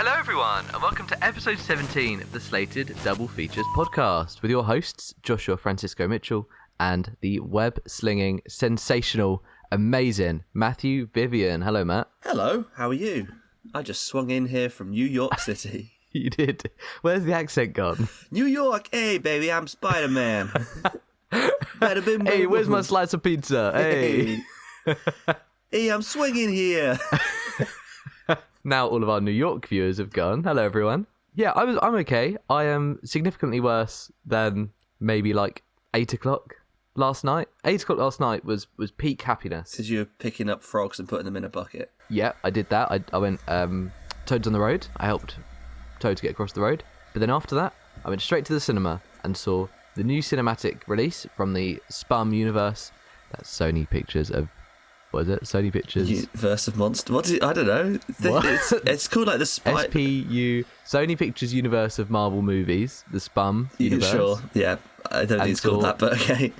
Hello everyone, and welcome to episode 17 of the Slated Double Features podcast with your hosts, Joshua Francisco Mitchell, and the web-slinging, sensational, amazing Matthew Vivian. Hello, Matt. Hello, how are you? I just swung in here from New York City. You did. Where's the accent gone? New York, hey baby, I'm Spider-Man. Bada bim, Hey, boom, where's boom. my slice of pizza? Hey. Hey, I'm swinging here. Now all of our New York viewers have gone. Hello, everyone. Yeah, I'm okay. I am significantly worse than maybe like 8 o'clock last night. 8 o'clock last night was peak happiness. Because you're picking up frogs and putting them in a bucket. Yeah, I did that. I went Toad's on the Road. I helped Toad to get across the road. But then after that, I went straight to the cinema and saw the new cinematic release from the SPUMM universe. That's Sony Pictures of... What is it? Sony Pictures... Universe of Monsters. What is it? I don't know. What? It's called like the SPU... Sony Pictures Universe of Marvel Movies. The SPUMM universe. Sure, yeah. I don't think it's called that, but okay.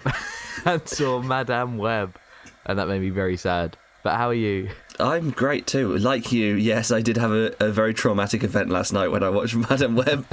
And saw Madame Web. And that made me very sad. But how are you? I'm great too. Like you, yes, I did have a very traumatic event last night when I watched Madame Web.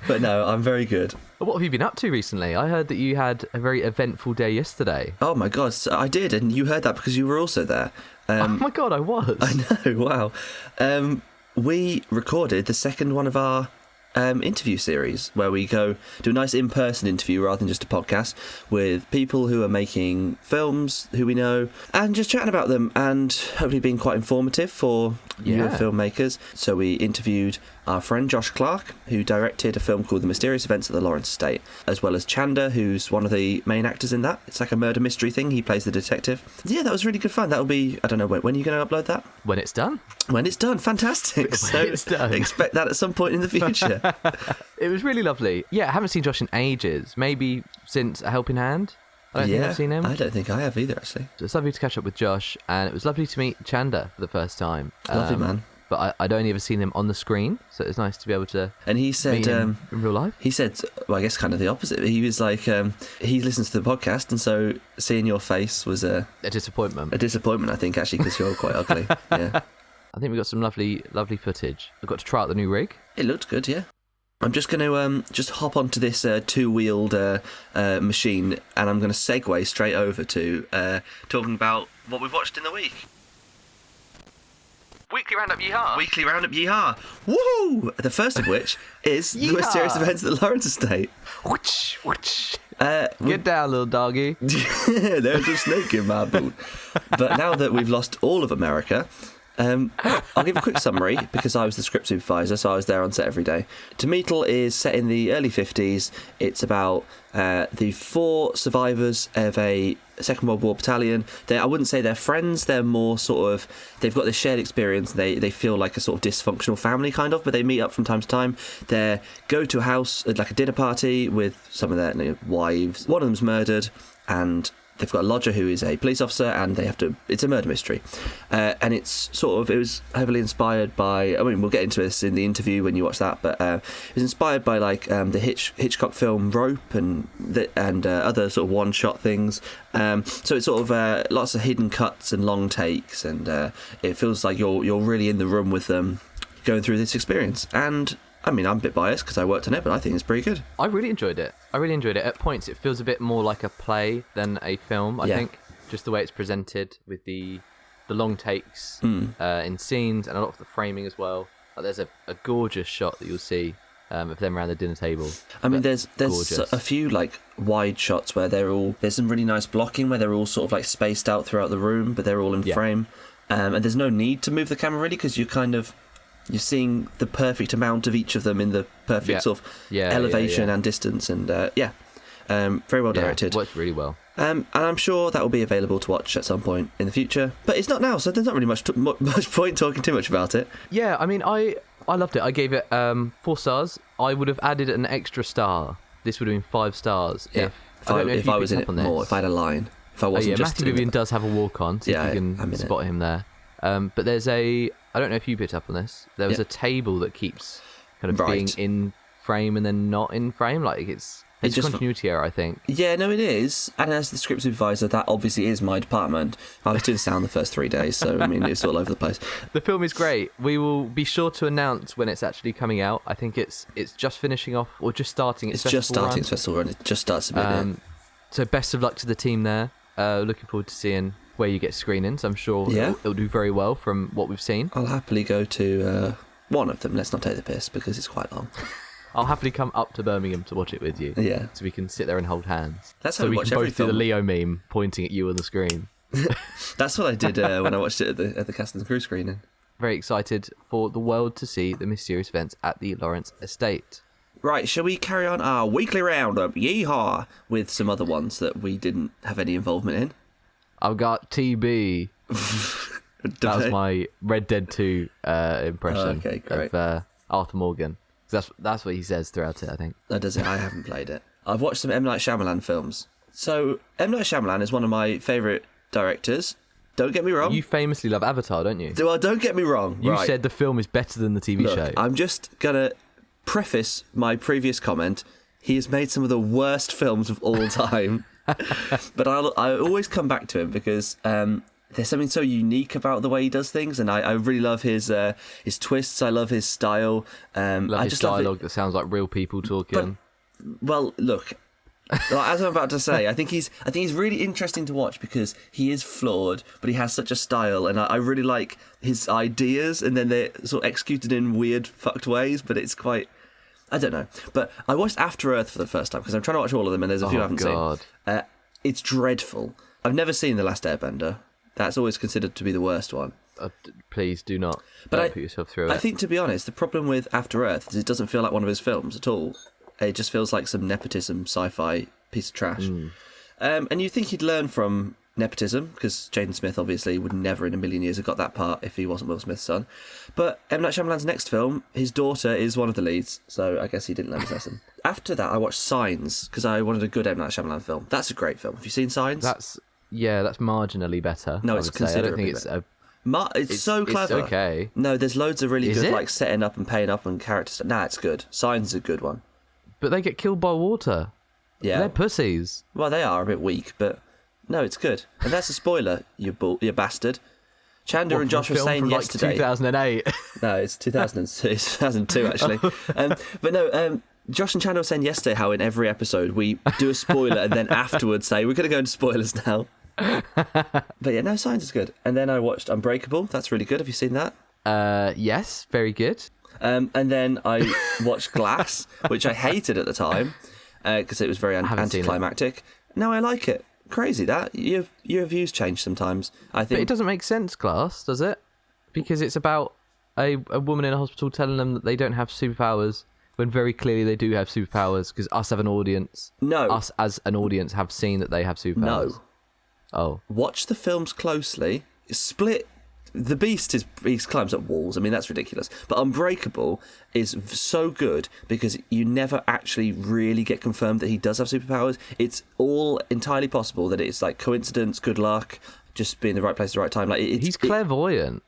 But no, I'm very good. What have you been up to recently? I heard that you had a very eventful day yesterday. Oh my god, so I did, and you heard that because you were also there. Oh my god, I was. I know, wow. We recorded the second one of our interview series where we go do a nice in-person interview rather than just a podcast with people who are making films who we know and just chatting about them and hopefully being quite informative for newer filmmakers. So we interviewed our friend Josh Clark, who directed a film called The Mysterious Events at the Lawrence Estate, as well as Chanda, who's one of the main actors in that. It's like a murder mystery thing. He plays the detective. Yeah, that was really good fun. That'll be, I don't know, when are you going to upload that? When it's done. When it's done. Fantastic. So it's done. Expect that at some point in the future. It was really lovely. Yeah, I haven't seen Josh in ages. Maybe since A Helping Hand. I don't think I've seen him. I don't think I have either, actually. So it's lovely to catch up with Josh, and it was lovely to meet Chanda for the first time. Lovely man. But I'd only ever seen him on the screen, so it was nice to be able to and he said, meet him in real life. He said, well, I guess kind of the opposite. He was like, he listens to the podcast, and so seeing your face was a disappointment. A disappointment, I think, actually, because you're quite ugly. Yeah. I think we got some lovely footage. I got to try out the new rig. It looked good, yeah. I'm just going to just hop onto this two-wheeled machine, and I'm going to segue straight over to talking about what we've watched in the week. Weekly Roundup Yee Haw. Weekly Roundup Yee Haw. Woohoo! The first of which is The Mysterious Events at the Lawrence Estate. Whoosh, whoosh. Get down, little doggy. There's a snake in my boot. But now that we've lost all of America... I'll give a quick summary because I was the script supervisor, so I was there on set every day. Tomeatl is set in the early 50s. It's about the 4 survivors of a Second World War battalion. I wouldn't say they're friends, they're more sort of, they've got this shared experience, they feel like a sort of dysfunctional family kind of, but they meet up from time to time. They go to a house, like a dinner party with some of their wives. One of them's murdered, and they've got a lodger who is a police officer, and they have to... It's a murder mystery. And it's sort of... It was heavily inspired by... I mean, we'll get into this in the interview when you watch that, but it was inspired by, like, the Hitchcock film Rope and other sort of one-shot things. So it's sort of lots of hidden cuts and long takes, and it feels like you're really in the room with them going through this experience. And... I mean, I'm a bit biased because I worked on it, but I think it's pretty good. I really enjoyed it. At points, it feels a bit more like a play than a film, I think. Just the way it's presented with the long takes in scenes and a lot of the framing as well. Like, there's a gorgeous shot that you'll see of them around the dinner table. I mean, there's a few like wide shots where there's some really nice blocking where they're all sort of like spaced out throughout the room, but they're all in frame. And there's no need to move the camera really because you're seeing the perfect amount of each of them in the perfect sort of elevation and distance, and very well directed. Works really well. And I'm sure that will be available to watch at some point in the future, but it's not now, so there's not really much point talking too much about it. Yeah, I mean, I loved it. I gave it 4 stars. I would have added an extra star. This would have been 5 stars if I was in it more. If I had a line. If I wasn't just Matthew Vivian does have a walk on, so you can spot him there. But there's I don't know if you picked up on this. There was a table that keeps kind of being in frame and then not in frame. Like it's It's a continuity error, I think. Yeah, no, it is. And as the script supervisor, that obviously is my department. I was doing sound the first 3 days, so I mean, it's all over the place. The film is great. We will be sure to announce when it's actually coming out. I think it's just finishing off, or just starting its festival It's just starting run. its festival run. It just starts a bit. So best of luck to the team there. Looking forward to seeing where you get screenings. I'm sure it'll do very well from what we've seen. I'll happily go to one of them. Let's not take the piss, because it's quite long. I'll happily come up to Birmingham to watch it with you. Yeah. So we can sit there and hold hands. That's how so we we watch can every both do film. the Leo meme pointing at you on the screen. That's what I did when I watched it at the Cast and Crew screening. Very excited for the world to see the mysterious events at the Lawrence estate. Right, shall we carry on our weekly roundup, Yee Haw, with some other ones that we didn't have any involvement in? I've got TB. That was my Red Dead 2 impression of Arthur Morgan. That's what he says throughout it, I think. Oh, does it? I haven't played it. I've watched some M. Night Shyamalan films. So, M. Night Shyamalan is one of my favourite directors. Don't get me wrong. You famously love Avatar, don't you? Well, don't get me wrong. You said the film is better than the TV show. I'm just going to preface my previous comment. He has made some of the worst films of all time. But I always come back to him because there's something so unique about the way he does things, and I really love his twists. I love his style. Love his dialogue that sounds like real people talking. Well, look, as I'm about to say, I think he's really interesting to watch because he is flawed, but he has such a style, and I really like his ideas, and then they're sort of executed in weird, fucked ways, but it's quite... I don't know. But I watched After Earth for the first time because I'm trying to watch all of them, and there's a few I haven't seen. It's dreadful. I've never seen The Last Airbender. That's always considered to be the worst one. Please do not put yourself through it. I think, to be honest, the problem with After Earth is it doesn't feel like one of his films at all. It just feels like some nepotism sci-fi piece of trash. And you'd think he'd learn from nepotism, because Jaden Smith obviously would never in a million years have got that part if he wasn't Will Smith's son. But M. Night Shyamalan's next film, his daughter is one of the leads, so I guess he didn't learn his lesson. After that, I watched Signs, because I wanted a good M. Night Shyamalan film. That's a great film. Have you seen Signs? That's marginally better. No, it's considerably better. It's so clever. It's okay. No, there's loads of really good, it? like, setting up and paying up and character stuff. Nah, it's good. Signs is a good one. But they get killed by water. Yeah. They're pussies. Well, they are a bit weak, but no, it's good. And that's a spoiler, you bastard. Chandler and Josh were saying yesterday... 2008. No, it's 2002. It's 2002, actually. But no, Josh and Chandler were saying yesterday how in every episode we do a spoiler and then afterwards say, we're going to go into spoilers now. But yeah, no, Signs is good. And then I watched Unbreakable. That's really good. Have you seen that? Yes, very good. And then I watched Glass, which I hated at the time because it was very anticlimactic. No, I like it. Crazy that your views change sometimes. I think, but it doesn't make sense, Glass, does it? Because it's about a woman in a hospital telling them that they don't have superpowers when very clearly they do have superpowers. Because us as an audience have seen that they have superpowers. No. Oh. Watch the films closely. Split. The Beast he climbs up walls. I mean, that's ridiculous. But Unbreakable is so good because you never actually really get confirmed that he does have superpowers. It's all entirely possible that it's like coincidence, good luck, just being in the right place at the right time. Like he's clairvoyant.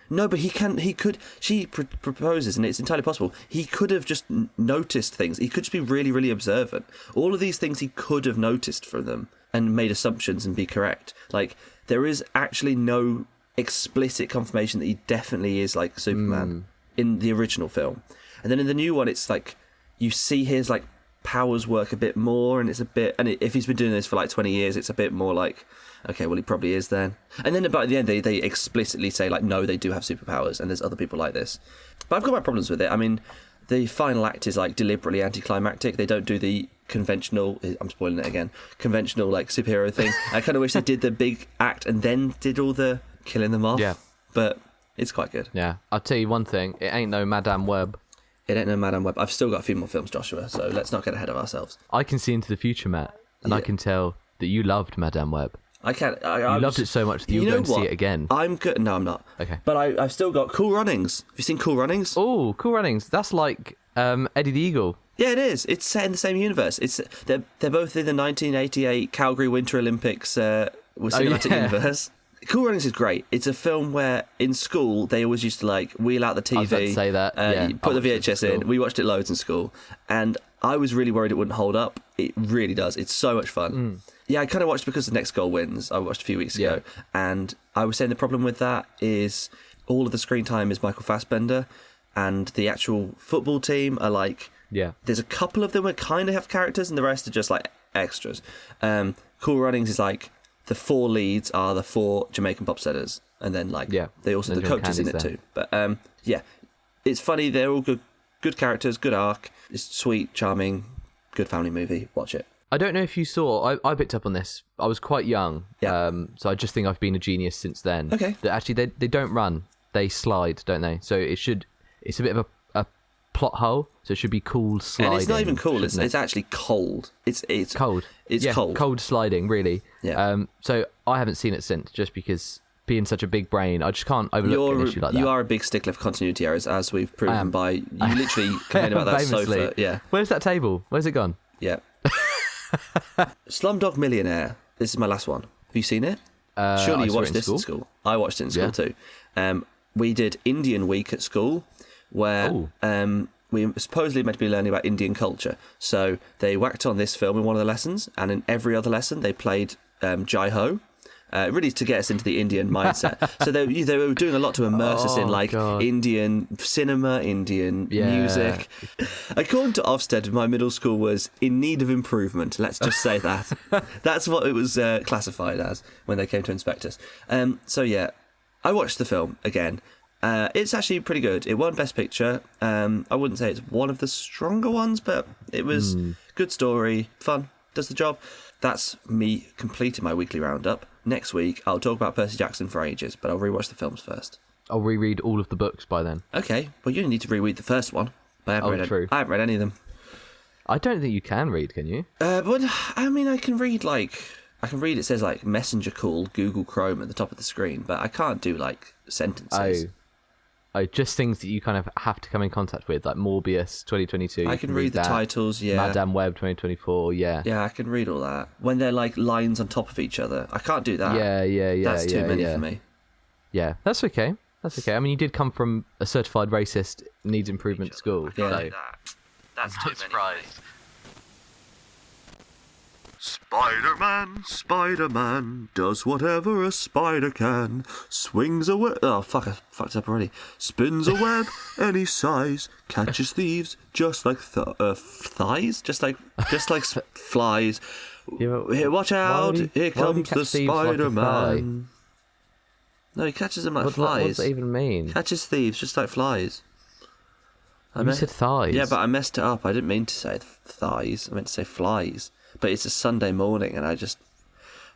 No, but he could. She proposes, and it's entirely possible. He could have just noticed things. He could just be really, really observant. All of these things he could have noticed from them and made assumptions and be correct. Like, there is actually no explicit confirmation that he definitely is like Superman in the original film. And then in the new one, it's like you see his like powers work a bit more, and it's a bit. And if he's been doing this for like 20 years, it's a bit more like, okay, well, he probably is then. And then by the end, they explicitly say, like, no, they do have superpowers, and there's other people like this. But I've got my problems with it. I mean, the final act is, like, deliberately anticlimactic. They don't do the conventional, I'm spoiling it again, conventional, like, superhero thing. I kind of wish they did the big act and then did all the killing them off. Yeah. But it's quite good. Yeah. I'll tell you one thing. It ain't no Madame Web. It ain't no Madame Web. I've still got a few more films, Joshua, so let's not get ahead of ourselves. I can see into the future, Matt, and I can tell that you loved Madame Web. I can't. You loved it so much that you're going to see it again. I'm good. No, I'm not. Okay. But I've still got Cool Runnings. Have you seen Cool Runnings? Oh, Cool Runnings. That's like Eddie the Eagle. Yeah, it is. It's set in the same universe. They're both in the 1988 Calgary Winter Olympics cinematic universe. Cool Runnings is great. It's a film where in school they always used to like wheel out the TV. I was about to say that. Put the VHS in. We watched it loads in school, and I was really worried it wouldn't hold up. It really does. It's so much fun. Yeah, I kind of watched because the next goal wins. I watched a few weeks ago, and I was saying the problem with that is all of the screen time is Michael Fassbender, and the actual football team are like, there's a couple of them that kind of have characters, and the rest are just like extras. Cool Runnings is like the 4 leads are the 4 Jamaican bobsledders, and then like they also the coaches in it too. But it's funny. They're all good characters, good arc. It's sweet, charming, good family movie. Watch it. I don't know if you saw. I picked up on this. I was quite young, so I just think I've been a genius since then. Okay. That actually they don't run, they slide, don't they? So it's a bit of a plot hole. So it should be cool sliding. And it's not even cool. It's actually cold. It's cold. It's cold. Cold sliding, really. Yeah. So I haven't seen it since, just because being such a big brain, I just can't overlook an issue like that. You are a big stickler for continuity errors, as we've proven by you literally complain about that sofa. Yeah. Where's that table? Where's it gone? Yeah. Slumdog Millionaire. This is my last one. Have you seen it? Surely you watched this in school. I watched it in school too. We did Indian Week at school, where we were supposedly meant to be learning about Indian culture. So they whacked on this film in one of the lessons, and in every other lesson they played Jai Ho. Really to get us into the Indian mindset. So they were doing a lot to immerse us in Indian cinema, Indian music. According to Ofsted, my middle school was in need of improvement. Let's just say that. That's what it was classified as when they came to inspect us. So yeah, I watched the film again. It's actually pretty good. It won Best Picture. I wouldn't say it's one of the stronger ones, but it was good story, fun, does the job. That's me completing my weekly roundup. Next week, I'll talk about Percy Jackson for ages, but I'll rewatch the films first. I'll reread all of the books by then. Okay, well, you only need to reread the first one. I haven't read any of them. I don't think you can read, can you? But I mean, I can read, it says, messenger call, Google Chrome at the top of the screen, but I can't do, sentences. Oh, just things that you kind of have to come in contact with, like Morbius 2022. I can read the titles, Madame Web 2024, Yeah, I can read all that. When they're lines on top of each other, I can't do that. Yeah. That's too many for me. Yeah, that's okay. I mean, you did come from a certified racist, needs improvement school. Yeah, that's too many. Spider-Man does whatever a spider can. Swings a web. Oh, fuck, I fucked up already. Spins a web any size. Catches thieves just like thighs? Just like flies. Here, watch out. Here comes the Spider-Man. No, he catches them like flies. What does that even mean? Catches thieves just like flies. You said thighs. Yeah, but I messed it up. I didn't mean to say thighs. I meant to say flies. But it's a Sunday morning, and I just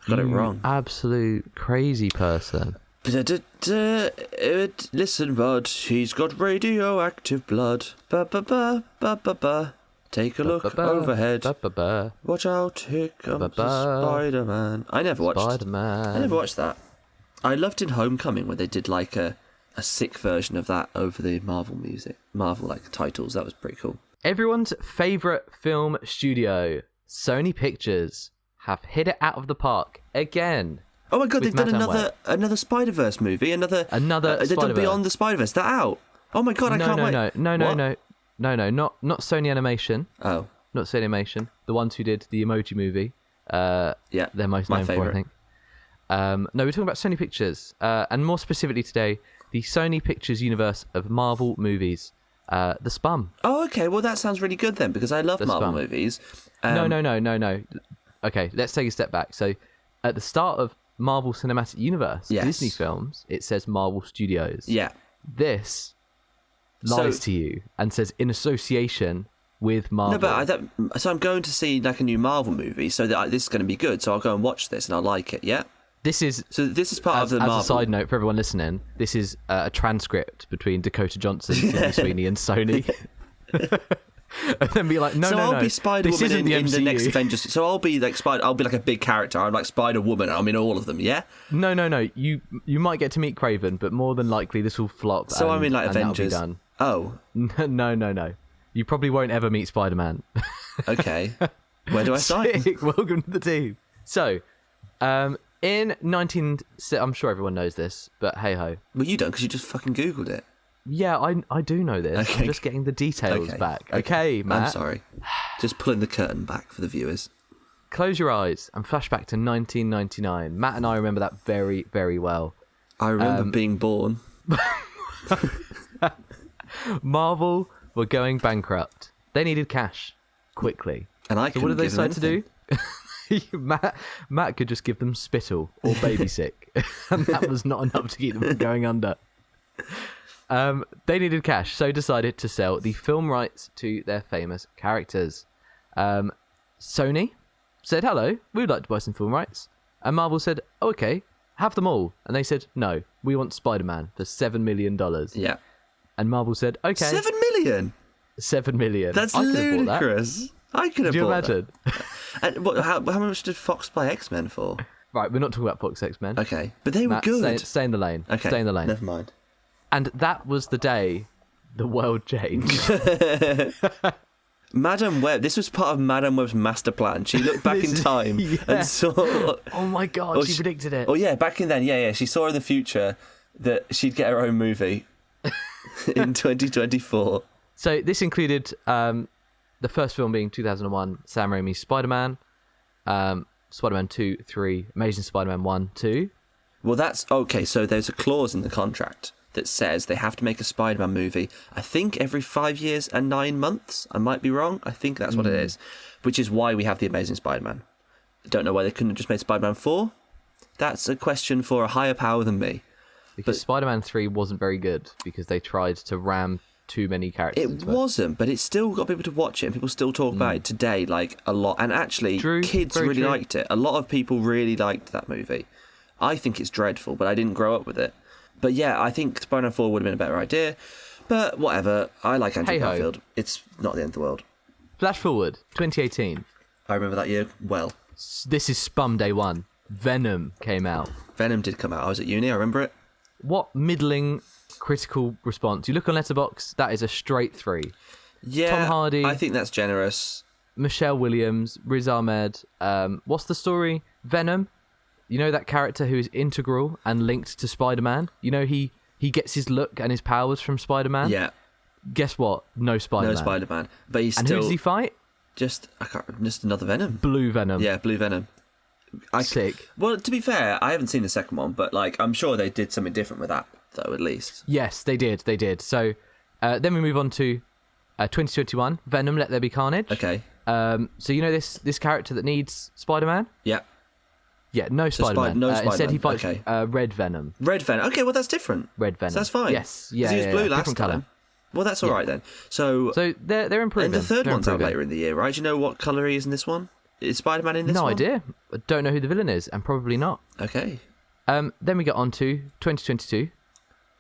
got it wrong. Absolute crazy person. Listen, bud, he's got radioactive blood. Take a look overhead. Watch out, here comes the Spider-Man. I never watched that. I loved in Homecoming when they did a sick version of that over the Marvel music, Marvel titles. That was pretty cool. Everyone's favourite film studio, Sony Pictures, have hit it out of the park again. Oh my god, they've done another Spider-Verse movie, another they've done Beyond the Spider-Verse. They're out. Oh my god, I can't wait. No, not Sony Animation. Oh, not Sony Animation. The ones who did the Emoji Movie. They're most known for, I think. No, we're talking about Sony Pictures, and more specifically today, the Sony Pictures universe of Marvel movies. The SPUMM. Oh, okay. Well, that sounds really good then, because I love Marvel movies. No. Okay, let's take a step back. So, at the start of Marvel Cinematic Universe, Disney films, it says Marvel Studios. Yeah. This lies to you and says in association with Marvel. No, but so I'm going to see a new Marvel movie, so that this is going to be good. So I'll go and watch this, and I'll like it. Yeah. This is part of the Marvel. As a side note for everyone listening, this is a transcript between Dakota Johnson, Sydney Sweeney, and Sony. And then be like, I'll be Spider-Woman in the next Avengers. So I'll be I'll be a big character. I'm like Spider-Woman. I'm in all of them. Yeah. No. You might get to meet Craven, but more than likely this will flop. So I'm in Avengers. Done. Oh. No. You probably won't ever meet Spider-Man. Okay. Where do I sign? Welcome to the team. So, I'm sure everyone knows this, but hey ho. Well, you don't, because you just fucking Googled it. Yeah, I do know this. Okay. I'm just getting the details back. Okay, Matt. I'm sorry. Just pulling the curtain back for the viewers. Close your eyes and flash back to 1999. Matt and I remember that very, very well. I remember being born. Marvel were going bankrupt. They needed cash quickly. And So what did they decide to do? Matt could just give them spittle or baby sick, and that was not enough to keep them from going under. They needed cash, so decided to sell the film rights to their famous characters. Sony said, hello, we'd like to buy some film rights. And Marvel said, oh, okay, have them all. And they said, no, we want Spider-Man for $7 million. Yeah. And Marvel said, okay. $7 million? $7 million. That's ludicrous. I could have bought that. And how much did Fox buy X-Men for? Right, we're not talking about Fox X-Men. Okay, but they were good. Stay in the lane. Okay, stay in the lane. Never mind. And that was the day the world changed. Madam Web, this was part of Madam Web's master plan. She looked back in time and saw... Oh my God, she predicted it. Oh yeah, back in then, yeah. She saw in the future that she'd get her own movie in 2024. So this included the first film being 2001, Sam Raimi's Spider-Man, Spider-Man 2, 3, Amazing Spider-Man 1, 2. Well, that's... Okay, so there's a clause in the contract that says they have to make a Spider-Man movie, I think every 5 years and 9 months. I might be wrong. I think that's what it is, which is why we have the Amazing Spider-Man. I don't know why they couldn't have just made Spider-Man 4. That's a question for a higher power than me. Because Spider-Man 3 wasn't very good because they tried to ram too many characters into it. It wasn't, but it's still got people to watch it, and people still talk about it today, like, a lot. And actually, kids really liked it. A lot of people really liked that movie. I think it's dreadful, but I didn't grow up with it. But yeah, I think Spider-Man 4 would have been a better idea. But whatever. I like Andrew Garfield. It's not the end of the world. Flash forward, 2018. I remember that year well. This is SPUMM Day 1. Venom came out. Venom did come out. I was at uni, I remember it. What middling critical response? You look on Letterboxd, that is a straight 3. Yeah, Tom Hardy. I think that's generous. Michelle Williams, Riz Ahmed. What's the story? Venom. You know that character who is integral and linked to Spider-Man? You know he gets his look and his powers from Spider-Man? Yeah. Guess what? No Spider-Man. No Spider-Man. But he's and still... who does he fight? Just another Venom. Blue Venom. Yeah, Blue Venom. Sick. Well, to be fair, I haven't seen the second one, but like I'm sure they did something different with that, though, at least. Yes, they did. So then we move on to 2021, Venom, Let There Be Carnage. Okay. So you know this character that needs Spider-Man? Yeah. Yeah, no Spider-Man. No Spider-Man. Instead, he fights Red Venom. Red Venom. Okay, well, that's different. Red Venom. So that's fine. Yes. Yeah, he was blue last different time. colour. Well, that's all right then. So they're improving. And the third one's out later in the year, right? Do you know what colour he is in this one? Is Spider-Man in this one? No idea. I don't know who the villain is, and probably not. Okay. Then we get on to 2022,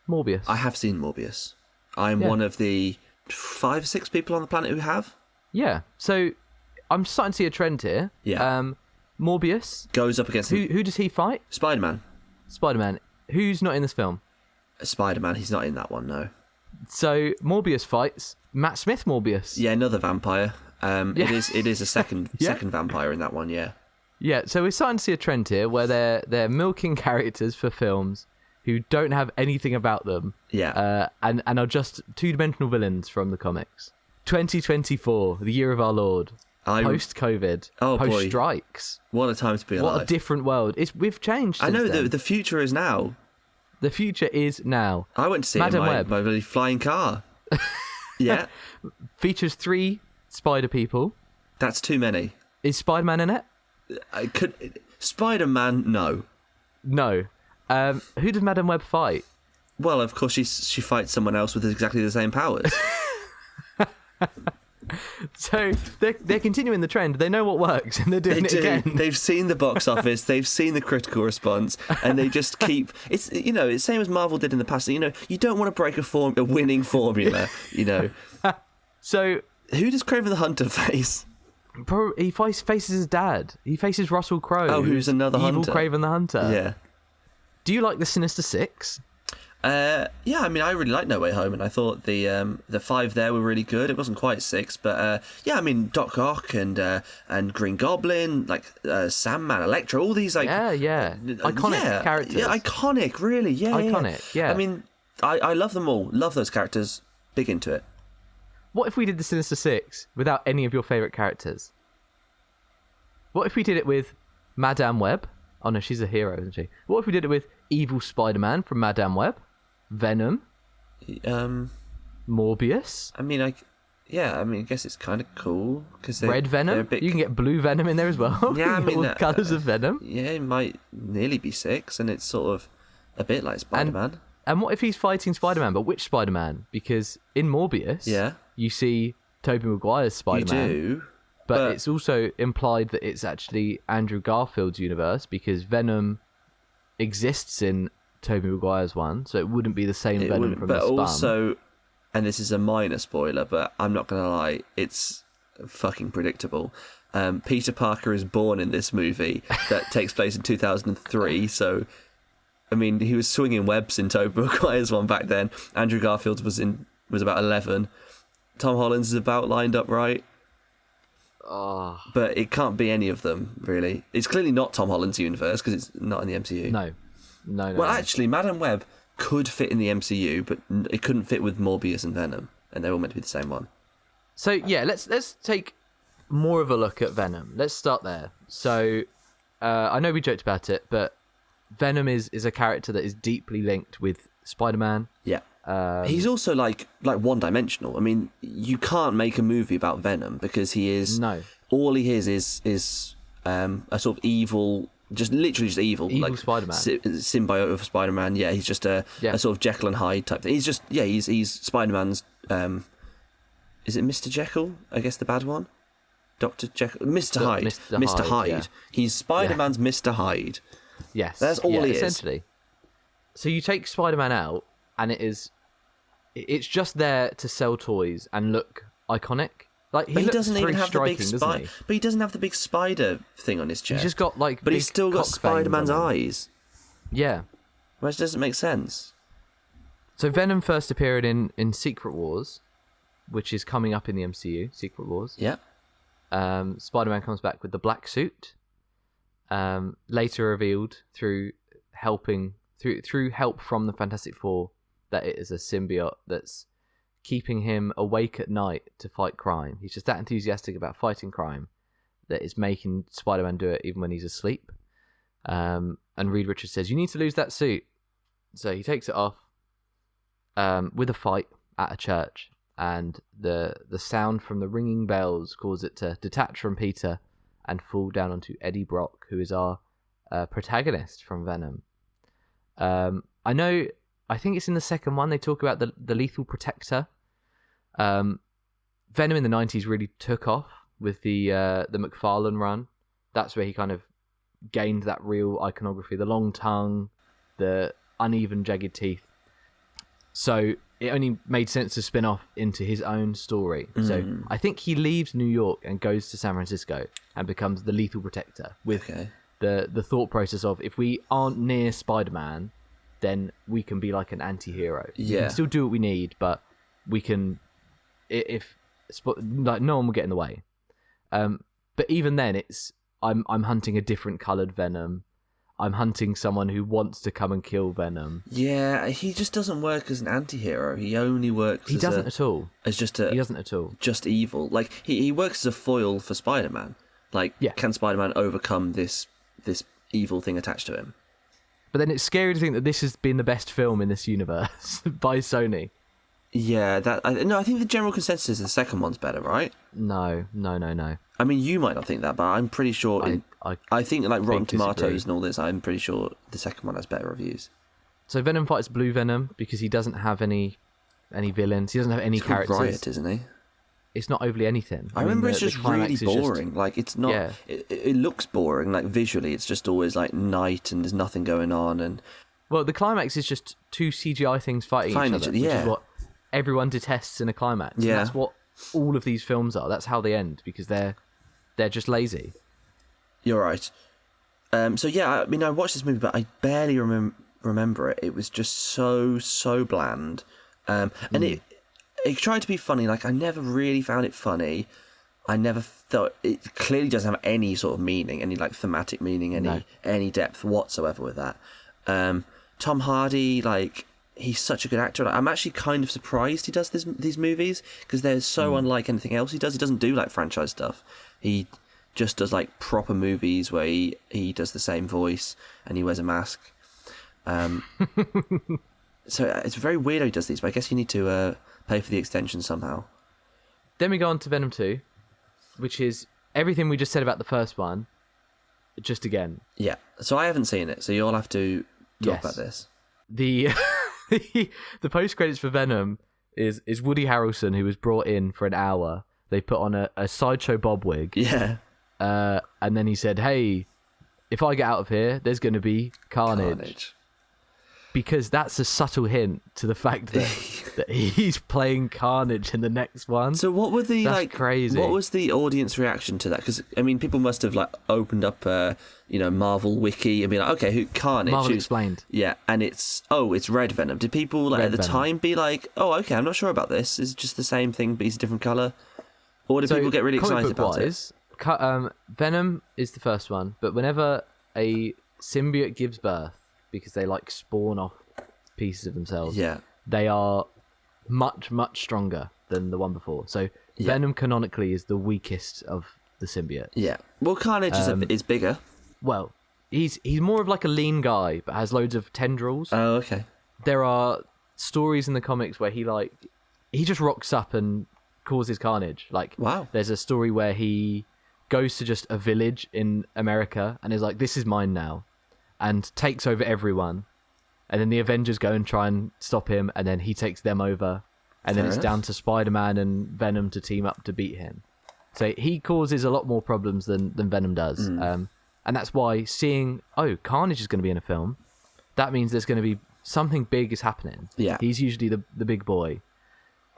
Morbius. I have seen Morbius. I'm one of the 5 or 6 people on the planet who have. Yeah. So I'm starting to see a trend here. Yeah. Morbius goes up against... Who does he fight? Spider-Man. Spider-Man. Who's not in this film? Spider-Man. He's not in that one, no. So Morbius fights Matt Smith Morbius. Yeah, another vampire. It is a second vampire in that one, yeah. Yeah, so we're starting to see a trend here where they're milking characters for films who don't have anything about them. Yeah. And are just two-dimensional villains from the comics. 2024, the year of our Lord. Post-COVID. Post-strikes. What a time to be alive. What a different world. We've changed since I know, then. the future is now. The future is now. I went to see Madam it in Web. my really flying car. Yeah. Features 3 spider people. That's too many. Is Spider-Man in it? Spider-Man, no. No. Who does Madam Web fight? Well, of course, she fights someone else with exactly the same powers. So they're continuing the trend. They know what works, and they're doing it again. They've seen the box office. They've seen the critical response, and they just keep. It's it's same as Marvel did in the past. You don't want to break a winning formula. So who does Kraven the Hunter face? He faces his dad. He faces Russell Crowe. Oh, who's another evil hunter? Kraven the Hunter. Yeah. Do you like the Sinister Six? Yeah, I mean, I really liked No Way Home, and I thought the 5 there were really good. It wasn't quite 6, but yeah, I mean, Doc Ock and Green Goblin, like Sandman, Electro, all these iconic characters. Yeah, iconic, really. Yeah, iconic. Yeah. I mean, I love them all. Love those characters. Big into it. What if we did the Sinister Six without any of your favourite characters? What if we did it with Madame Web? Oh no, she's a hero, isn't she? What if we did it with Evil Spider-Man from Madame Web? Venom? Morbius? I guess it's kind of cool. Cause Red Venom? You can get blue Venom in there as well. Yeah, all the colours of Venom. Yeah, it might nearly be 6, and it's sort of a bit like Spider-Man. And what if he's fighting Spider-Man, but which Spider-Man? Because in Morbius, you see Tobey Maguire's Spider-Man. You do. But it's also implied that it's actually Andrew Garfield's universe, because Venom exists in Tobey Maguire's one, so it wouldn't be the same Venom from the SPUMM. But also, and this is a minor spoiler, but I'm not going to lie, it's fucking predictable. Peter Parker is born in this movie that takes place in 2003, so... I mean, he was swinging webs in Tobey Maguire's one back then. Andrew Garfield's was about 11. Tom Holland's is about lined up right. Oh. But it can't be any of them, really. It's clearly not Tom Holland's universe, because it's not in the MCU. No. Well, actually, Madame Web could fit in the MCU, but it couldn't fit with Morbius and Venom, and they're all meant to be the same one. So, yeah, let's take more of a look at Venom. Let's start there. So, I know we joked about it, but Venom is a character that is deeply linked with Spider-Man. Yeah. He's also like one-dimensional. I mean, you can't make a movie about Venom because he is... No. All he is a sort of evil... literally just evil. Evil like Spider-Man. Symbiote of Spider-Man. Yeah, he's just a sort of Jekyll and Hyde type thing. He's just... Yeah, he's Spider-Man's... is it Mr. Jekyll? I guess the bad one? Dr. Jekyll... Mr. Hyde. Mr. Hyde. Yeah. He's Spider-Man's Mr. Hyde. Yes. That's all he is. Essentially. So you take Spider-Man out, and it's just there to sell toys and look iconic. Like he doesn't even have the big spider. But he doesn't have the big spider thing on his chest. He's just got like. But he's still got Spider-Man's eyes. Yeah. Which doesn't make sense. So Venom first appeared in Secret Wars, which is coming up in the MCU. Secret Wars. Yeah. Spider-Man comes back with the black suit. Later revealed through help from the Fantastic Four that it is a symbiote that's keeping him awake at night to fight crime. He's just that enthusiastic about fighting crime that is making Spider-Man do it even when he's asleep. And Reed Richards says, "You need to lose that suit." So he takes it off with a fight at a church, and the sound from the ringing bells causes it to detach from Peter and fall down onto Eddie Brock, who is our protagonist from Venom. I think it's in the second one, they talk about the lethal protector. Venom in the 90s really took off with the McFarlane run. That's where he kind of gained that real iconography, the long tongue, the uneven jagged teeth. So it only made sense to spin off into his own story. So I think he leaves New York and goes to San Francisco and becomes the lethal protector with the thought process of, if we aren't near Spider-Man, then we can be like an anti-hero. Yeah. We can still do what we need, but we can... no one will get in the way. But even then, I'm hunting a different coloured Venom. I'm hunting someone who wants to come and kill Venom. Yeah, he just doesn't work as an anti-hero. He only works he doesn't at all. As just he doesn't at all. Just evil. Like, he works as a foil for Spider-Man. Like, can Spider-Man overcome this evil thing attached to him? But then it's scary to think that this has been the best film in this universe by Sony. Yeah, I think the general consensus is the second one's better, right? No. I mean, you might not think that, but I'm pretty sure... I think, like, Rotten Tomatoes and all this, I'm pretty sure the second one has better reviews. So Venom fights Blue Venom because he doesn't have any villains. He doesn't have any characters. Riot, isn't he? It's not overly anything. I remember it's just really boring. Like, it's not... Yeah. It looks boring. Like, visually, it's just always, like, night and there's nothing going on. And well, the climax is just two CGI things fighting each other, which is what everyone detests in a climax. Yeah. And that's what all of these films are. That's how they end, because they're just lazy. You're right. So, yeah, I mean, I watched this movie, but I barely remember it. It was just so bland. And it tried to be funny. Like, I never really found it funny. I never thought... It clearly doesn't have any sort of meaning, any, like, thematic meaning, any depth whatsoever with that. Tom Hardy, like... he's such a good actor. I'm actually kind of surprised he does these movies, because they're so unlike anything else he does. He doesn't do like franchise stuff. He just does like proper movies where he does the same voice and he wears a mask. So it's very weird how he does these, but I guess you need to pay for the extension somehow. Then we go on to Venom 2, which is everything we just said about the first one, just again. Yeah, so I haven't seen it, so you'll have to talk about this. The the post-credits for Venom is Woody Harrelson, who was brought in for an hour. They put on a Sideshow Bob wig. Yeah. And then he said, hey, if I get out of here, there's going to be Carnage. Because that's a subtle hint to the fact that he's playing Carnage in the next one. So what were the crazy. What was the audience reaction to that? Because I mean, people must have like opened up Marvel Wiki and be like, okay, who Carnage? Marvel Explained. Yeah, and it's Red Venom. Did people at the time be like, oh, okay, I'm not sure about this. It's just the same thing, but he's a different color? Or did people get really excited about it? Venom is the first one, but whenever a symbiote gives birth, because they like spawn off pieces of themselves, they are much, much stronger than the one before. So Venom canonically is the weakest of the symbiote. Yeah. Well, Carnage is bigger. Well, he's more of like a lean guy, but has loads of tendrils. Oh, okay. There are stories in the comics where he just rocks up and causes carnage. Like, wow. There's a story where he goes to just a village in America and is like, this is mine now, and takes over everyone. And then the Avengers go and try and stop him, and then he takes them over. And then it's down to Spider-Man and Venom to team up to beat him. So he causes a lot more problems than Venom does. And that's why seeing, Carnage is going to be in a film, that means there's going to be something big is happening. Yeah. He's usually the big boy.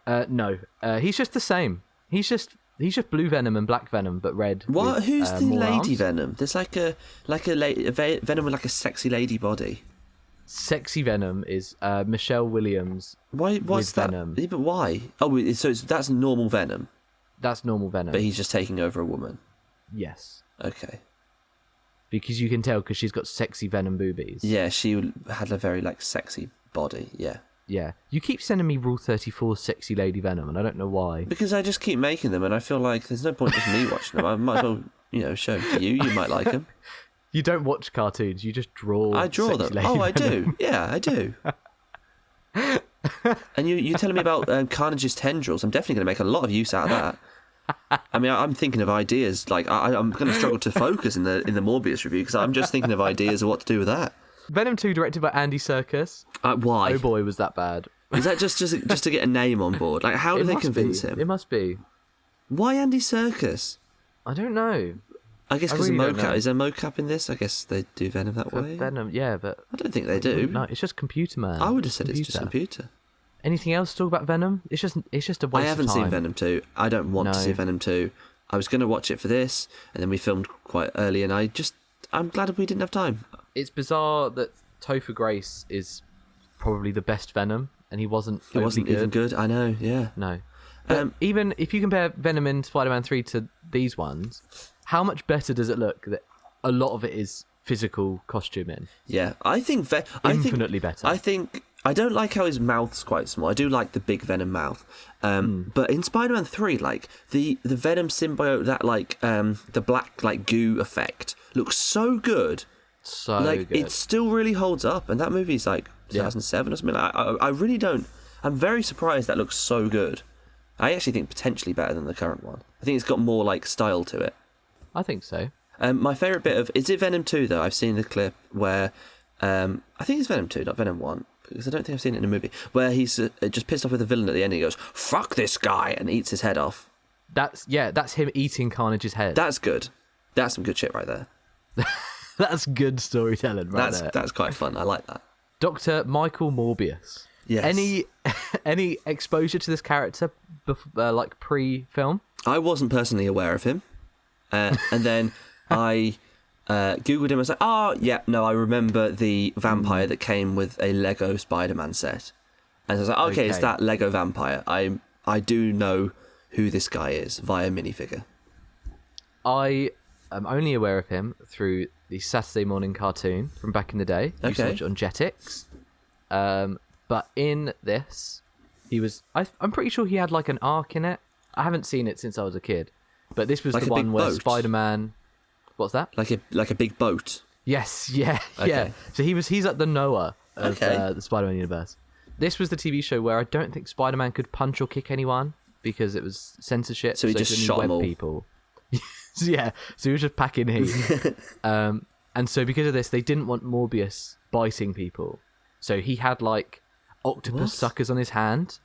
No, he's just the same. He's just blue Venom and black Venom, but red. What? With, Who's the lady arms. Venom? There's like a Venom with like a sexy lady body. Sexy Venom is Michelle Williams. Why? What's that? Venom. Yeah, but why? Oh, so that's normal Venom. That's normal Venom. But he's just taking over a woman. Yes. Okay. Because you can tell because she's got sexy Venom boobies. Yeah, she had a very sexy body. Yeah. Yeah. You keep sending me Rule 34 sexy lady Venom, and I don't know why. Because I just keep making them, and I feel like there's no point just me watching them. I might as well, show them to you. You might like them. You don't watch cartoons. You just draw. I draw them. Oh, I do. Yeah, I do. And you telling me about Carnage's tendrils? I'm definitely going to make a lot of use out of that. I mean, I'm thinking of ideas. Like I'm going to struggle to focus in the Morbius review because I'm just thinking of ideas of what to do with that. Venom 2, directed by Andy Serkis. Why? Oh boy, was that bad! Is that just to get a name on board? Like, how do they convince him? It must be. Why Andy Serkis? I don't know. I guess because mocap. Is there mocap in this? I guess they do Venom that way. Venom, yeah, but I don't think they do. No, it's just computer, man. I would have said it's just computer. Anything else to talk about Venom? It's just a waste of time. I haven't seen Venom 2. I don't want to see Venom 2. I was going to watch it for this, and then we filmed quite early, and I'm glad we didn't have time. It's bizarre that Topher Grace is probably the best Venom, and he wasn't. It wasn't even good. I know. Yeah. No. But even if you compare Venom in Spider-Man 3 to these ones, how much better does it look that a lot of it is physical costuming? Yeah, I think infinitely better. I don't like how his mouth's quite small. I do like the big Venom mouth. But in Spider-Man 3, the Venom symbiote, that the black goo effect looks so good. So good. It still really holds up, and that movie's 2007 or something. I really don't. I'm very surprised that looks so good. I actually think potentially better than the current one. I think it's got more style to it. I think so. My favourite bit of... Is it Venom 2, though? I've seen the clip where... I think it's Venom 2, not Venom 1, because I don't think I've seen it in a movie, where he's just pissed off with the villain at the end and he goes, "Fuck this guy," and eats his head off. That's him eating Carnage's head. That's good. That's some good shit right there. That's good storytelling there. That's quite fun. I like that. Dr. Michael Morbius. Yes. Any exposure to this character pre-film? I wasn't personally aware of him. And then I Googled him and was like, I remember the vampire that came with a Lego Spider-Man set. And I was like, okay, it's that Lego vampire. I do know who this guy is via minifigure. I am only aware of him through the Saturday morning cartoon from back in the day. You used to watch it on Jetix. But in this, he was... I'm pretty sure he had like an arc in it. I haven't seen it since I was a kid. But this was like the one where Spider-Man... What's that? Like a big boat? Yes, yeah, okay. Yeah. So he's like the Noah of the Spider-Man universe. This was the TV show where I don't think Spider-Man could punch or kick anyone because it was censorship. So he just shot them all. People. So he was just packing heat. And so because of this, they didn't want Morbius biting people. So he had like octopus suckers on his hand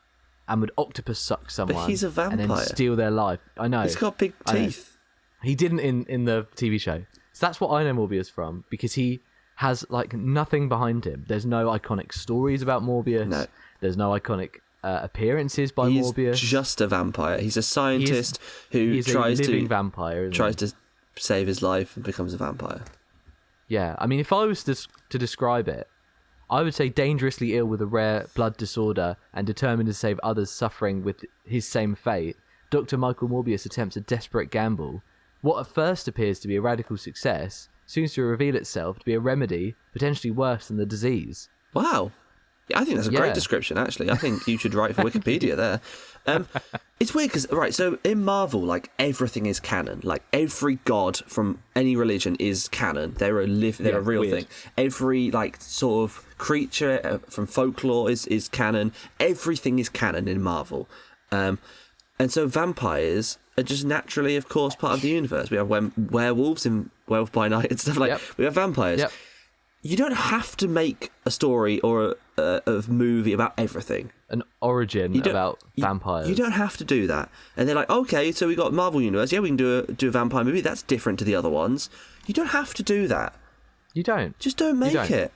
and would octopus suck someone. But he's a vampire. And then steal their life. I know. He's got big teeth. He didn't in the TV show. So that's what I know Morbius from, because he has like nothing behind him. There's no iconic stories about Morbius. No. There's no iconic appearances by Morbius. He's just a vampire. He's a scientist who tries to save his life and becomes a vampire. Yeah, I mean, if I was to describe it, I would say dangerously ill with a rare blood disorder and determined to save others suffering with his same fate, Dr. Michael Morbius attempts a desperate gamble. What at first appears to be a radical success soon to reveal itself to be a remedy potentially worse than the disease. Wow. I think that's a great description, actually. I think you should write for Wikipedia there. It's weird because, right, so in Marvel, like, everything is canon. Like, every god from any religion is canon. They're a real thing. Every, like, sort of creature from folklore is canon. Everything is canon in Marvel. And so vampires are just naturally, of course, part of the universe. We have werewolves in Werewolf by Night and stuff like that. We have vampires. Yep. You don't have to make a story or a movie about everything. An origin about vampires. You don't have to do that. And they're like, okay, so we got Marvel Universe. Yeah, we can do a vampire movie. That's different to the other ones. You don't have to do that. You don't. Just don't make it.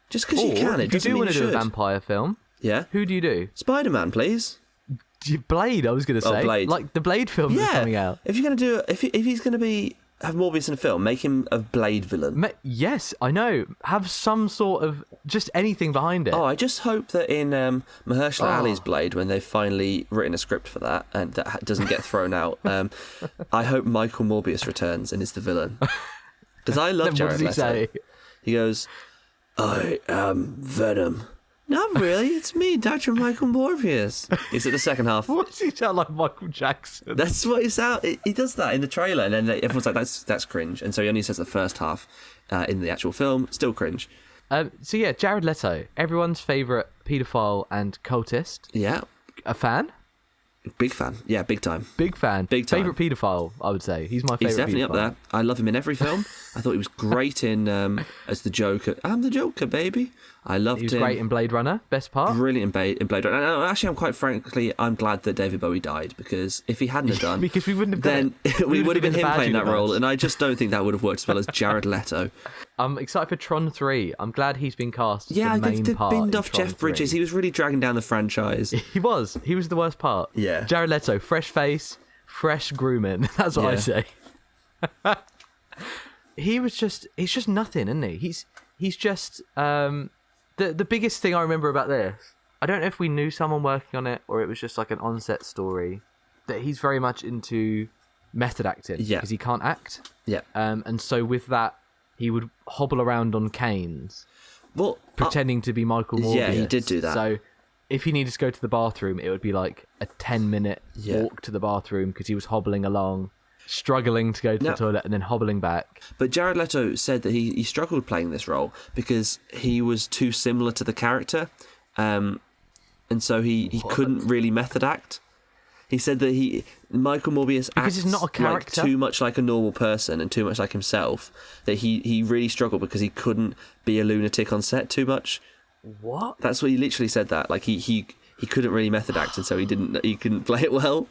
Just because you can, it doesn't mean you should. If you do want to do a vampire film, who do you do? Spider-Man, please. Blade, I was going to say. Blade. Like the Blade film is coming out. If you're going to do if he's going to have Morbius in a film, make him a Blade villain. Yes, I know. Have some sort of just anything behind it. Oh, I just hope that in Mahershala Ali's Blade, when they've finally written a script for that and that doesn't get thrown out, I hope Michael Morbius returns and is the villain. Because I love Jared Leto. What does he say? He goes, I am Venom. Not really, it's me, Dr. Michael Morbius. Is it the second half? What does he sound like, Michael Jackson? That's what he sounds. He does that in the trailer, and then everyone's like, "That's cringe." And so he only says the first half in the actual film. Still cringe. So yeah, Jared Leto, everyone's favourite paedophile and cultist. Yeah, a fan. Big fan. Yeah, big time. Big fan. Big time. Favourite paedophile, I would say. He's my favourite. He's definitely paedophile. Up there. I love him in every film. I thought he was great in as the Joker. I'm the Joker, baby. I loved him. He was great in Blade Runner. Best part. Brilliant in Blade Runner. And actually, I'm glad that David Bowie died, because if he hadn't have done, because we wouldn't have done then we would have been him playing that role, and I just don't think that would have worked as well as Jared Leto. I'm excited for Tron 3. I'm glad he's been cast. Yeah, they've binned off Jeff Bridges. He was really dragging down the franchise. He was the worst part. Yeah. Jared Leto, fresh face, fresh grooming. That's what I say. He's just nothing, isn't he? He's just the biggest thing I remember about this. I don't know if we knew someone working on it or it was just like an on-set story, that he's very much into method acting because he can't act. Yeah. And so with that, he would hobble around on canes, pretending to be Michael Morbius. Yeah, he did do that. So if he needed to go to the bathroom, it would be like a 10-minute walk to the bathroom because he was hobbling along, struggling to go to the toilet and then hobbling back. But Jared Leto said that he struggled playing this role because he was too similar to the character, and so he couldn't really method act. He said that Michael Morbius acts he's not a character. Too much like a normal person and too much like himself, that he really struggled because he couldn't be a lunatic on set too much. What? That's what he literally said, that like he couldn't really method act, and so he couldn't play it well.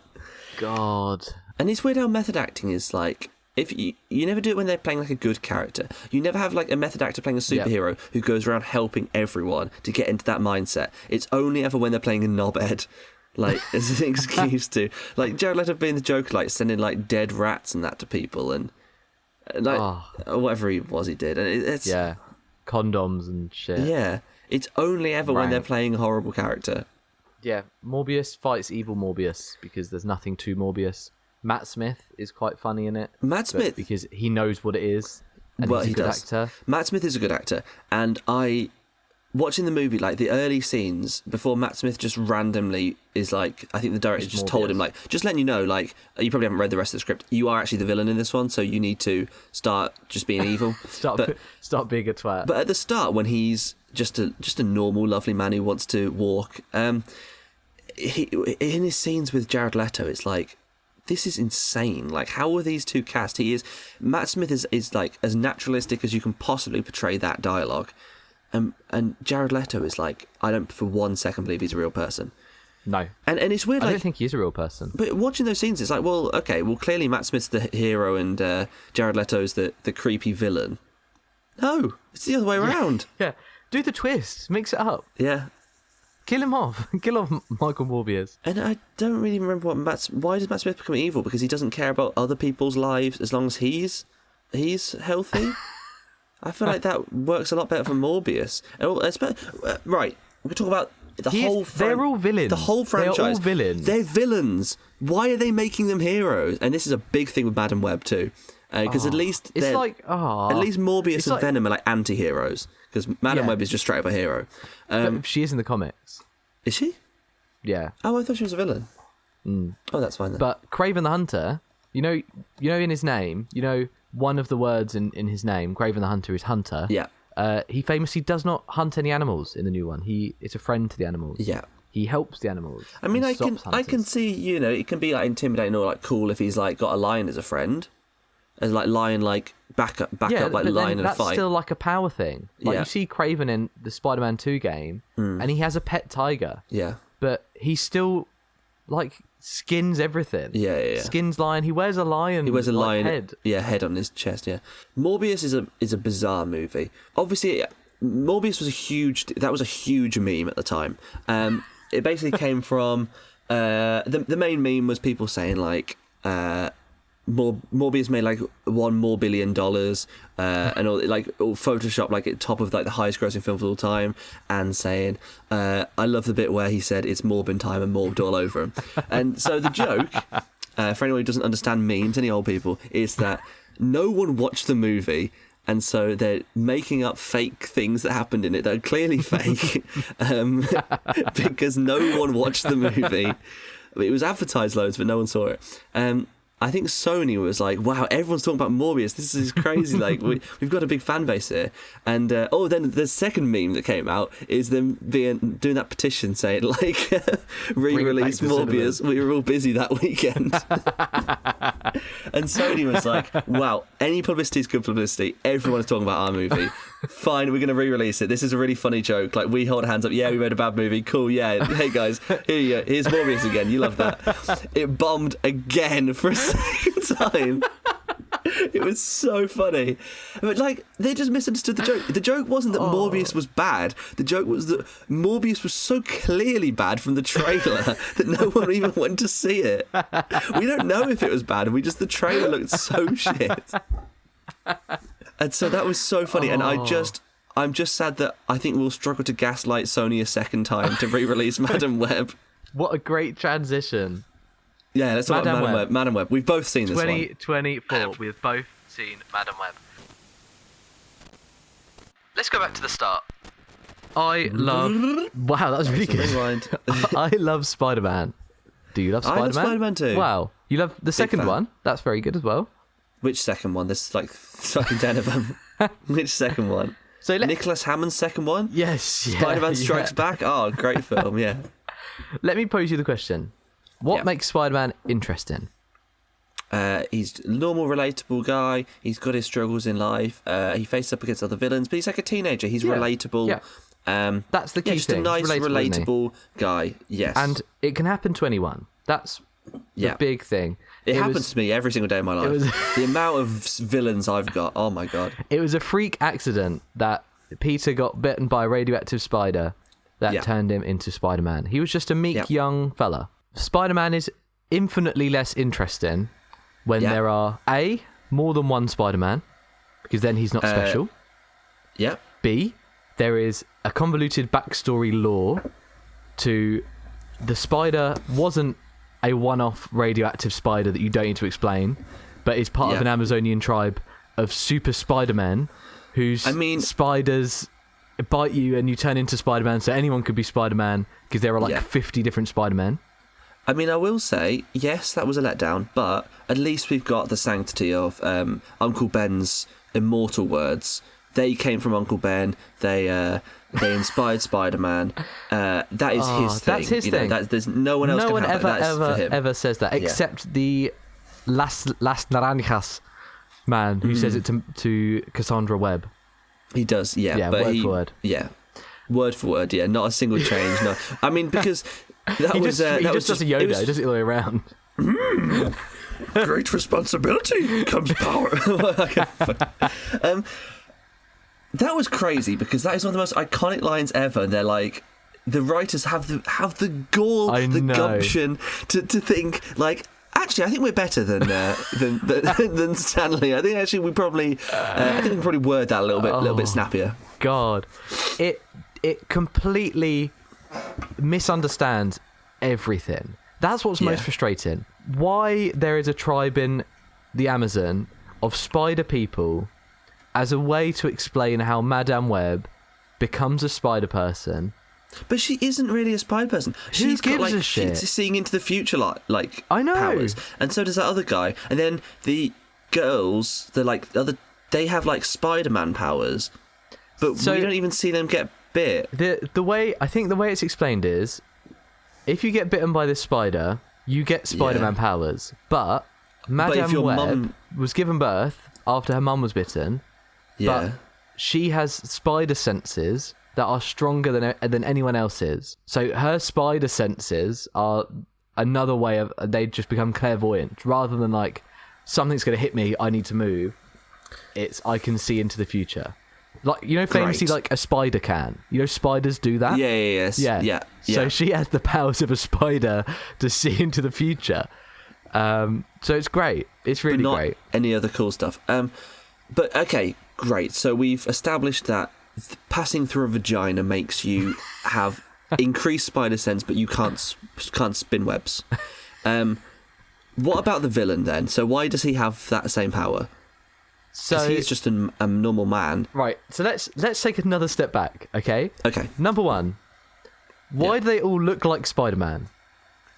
God. And it's weird how method acting is like, if you never do it when they're playing like a good character. You never have like a method actor playing a superhero who goes around helping everyone to get into that mindset. It's only ever when they're playing a knobhead, like as an excuse to, like Jared Leto being the Joker, like sending like dead rats and that to people, and like whatever he did, and it's condoms and shit. Yeah, it's only ever when they're playing a horrible character. Yeah, Morbius fights evil Morbius because there's nothing to Morbius. Matt Smith is quite funny in it. Matt Smith, because he knows what it is, and he's a good actor. Matt Smith is a good actor, and I watching the movie, like the early scenes before Matt Smith just randomly is like, I think the director just told him, like, just letting you know, like, you probably haven't read the rest of the script. You are actually the villain in this one, so you need to start just being evil. Start being a twat. But at the start, when he's just a normal, lovely man who wants to walk, he, in his scenes with Jared Leto, it's like, this is insane. Like, how are these two cast? Matt Smith is like as naturalistic as you can possibly portray that dialogue. And Jared Leto is like, I don't for 1 second believe he's a real person. No. And it's weird. I like, don't think he is a real person. But watching those scenes, it's like, well, okay, well, clearly Matt Smith's the hero and Jared Leto's the creepy villain. No, it's the other way around. Yeah. Do the twist. Mix it up. Yeah. Kill him off. Kill off Michael Morbius. And I don't really remember why does Matt Smith become evil? Because he doesn't care about other people's lives as long as he's healthy. I feel like that works a lot better for Morbius. Right, we can talk about they're all villains. The whole franchise. They're all villains. They're villains. Why are they making them heroes? And this is a big thing with Madam Web too. Because at least Morbius and Venom are like anti-heroes. Because Madam Web is just straight up a hero. She is in the comics. Is she? Yeah. Oh, I thought she was a villain. Oh, that's fine then. But Kraven the Hunter, you know, in his name, one of the words in his name, Kraven the Hunter, is hunter. Yeah. He famously does not hunt any animals in the new one. He is a friend to the animals. Yeah. He helps the animals. I mean, I can see, it can be like intimidating or like cool if he's like got a lion as a friend. As like lion, like back up, like lion in a fight. That's still like a power thing. Like you see Kraven in the Spider-Man 2 game, and he has a pet tiger. Yeah. But he still like skins everything. Yeah. Skins lion. He wears a lion. He wears a lion head. Yeah, head on his chest. Yeah. Morbius is a bizarre movie. Obviously, Morbius was a huge meme at the time. It basically came from the main meme was people saying like. Morbius made like $1 billion and all like all Photoshop like at top of like the highest grossing film of all time, and saying I love the bit where he said it's Morbin time and morbed all over him. And so the joke for anyone who doesn't understand memes, any old people, is that no one watched the movie, and so they're making up fake things that happened in it that are clearly fake because no one watched the movie. It was advertised loads but no one saw it. I think Sony was like, wow, everyone's talking about Morbius. This is crazy. Like, we've got a big fan base here. And, then the second meme that came out is them doing that petition saying, like, re-release Morbius. We were all busy that weekend. And Sony was like, wow, any publicity is good publicity. Everyone is talking about our movie. Fine, we're going to re-release it. This is a really funny joke. Like, we hold hands up. Yeah, we made a bad movie. Cool, yeah. Hey, guys, here you go. Here's Morbius again. You love that. It bombed again for a second time. It was so funny. But, like, they just misunderstood the joke. The joke wasn't that Morbius was bad. The joke was that Morbius was so clearly bad from the trailer that no one even went to see it. We don't know if it was bad. The trailer looked so shit. And so that was so funny, and I'm just sad that I think we'll struggle to gaslight Sony a second time to re-release Madam Web. What a great transition. Yeah, let's talk about Madam Web. Madam Web. We've both seen this one. 2024. We've both seen Madam Web. Let's go back to the start. I love... Wow, that was really good. I love Spider-Man. Do you love Spider-Man? I love Spider-Man too. Wow. You love the second one? That's very good as well. Which second one? There's like fucking 10 of them. Which second one? So Nicholas Hammond's second one? Yes. Spider-Man Strikes Back? Oh, great film, yeah. Let me pose you the question. What makes Spider-Man interesting? He's a normal, relatable guy. He's got his struggles in life. He faces up against other villains, but he's like a teenager. He's relatable. Yeah. That's the key thing. Just a nice, relatable guy. Yes. And it can happen to anyone. That's the big thing. It happens to me every single day of my life. The amount of villains I've got, oh my God. It was a freak accident that Peter got bitten by a radioactive spider that turned him into Spider-Man. He was just a meek young fella. Spider-Man is infinitely less interesting when there are A, more than one Spider-Man, because then he's not special. Yeah. B, there is a convoluted backstory lore to the spider wasn't a one-off radioactive spider that you don't need to explain, but is part of an Amazonian tribe of super Spider-Men whose spiders bite you and you turn into Spider-Man, so anyone could be Spider-Man because there are like 50 different Spider-Men. I mean, I will say, yes, that was a letdown, but at least we've got the sanctity of Uncle Ben's immortal words. They came from Uncle Ben. They inspired Spider-Man. That is his thing. That's his thing. There's no one else. No can one have ever says that except the Las Naranjas man who says it to Cassandra Webb. He does, yeah. But word for word. Yeah, word for word. Yeah, not a single change. No, I mean because he just does a Yoda. He does it the other way around. Great responsibility comes power. That was crazy because that is one of the most iconic lines ever. And they're like, the writers have the gall, the gumption to think like, actually, I think we're better than Stanley. I think actually we probably word that a little bit snappier. God, it completely misunderstands everything. That's what's most frustrating. Why there is a tribe in the Amazon of spider people as a way to explain how Madame Web becomes a spider person. But she isn't really a spider person. She's gives got a shit? Seeing into the future like I know. powers. And so does that other guy. And then the girls, they have like Spider-Man powers. But we don't even see them get bit. The way it's explained is if you get bitten by this spider, you get Spider-Man powers. But Madame Web was given birth after her mum was bitten. Yeah. But she has spider senses that are stronger than anyone else's. So her spider senses are another way of... They just become clairvoyant. Rather than like, something's going to hit me, I need to move. It's, I can see into the future. Like, you know, famously, like a spider can. You know, spiders do that? Yeah. So she has the powers of a spider to see into the future. So it's great. It's really great. Any other cool stuff. But, okay, great. So we've established that passing through a vagina makes you have increased spider sense, but you can't spin webs. What about the villain then? So why does he have that same power? So he's just a normal man. Right. So let's take another step back, okay? Okay. Number one, why do they all look like Spider-Man?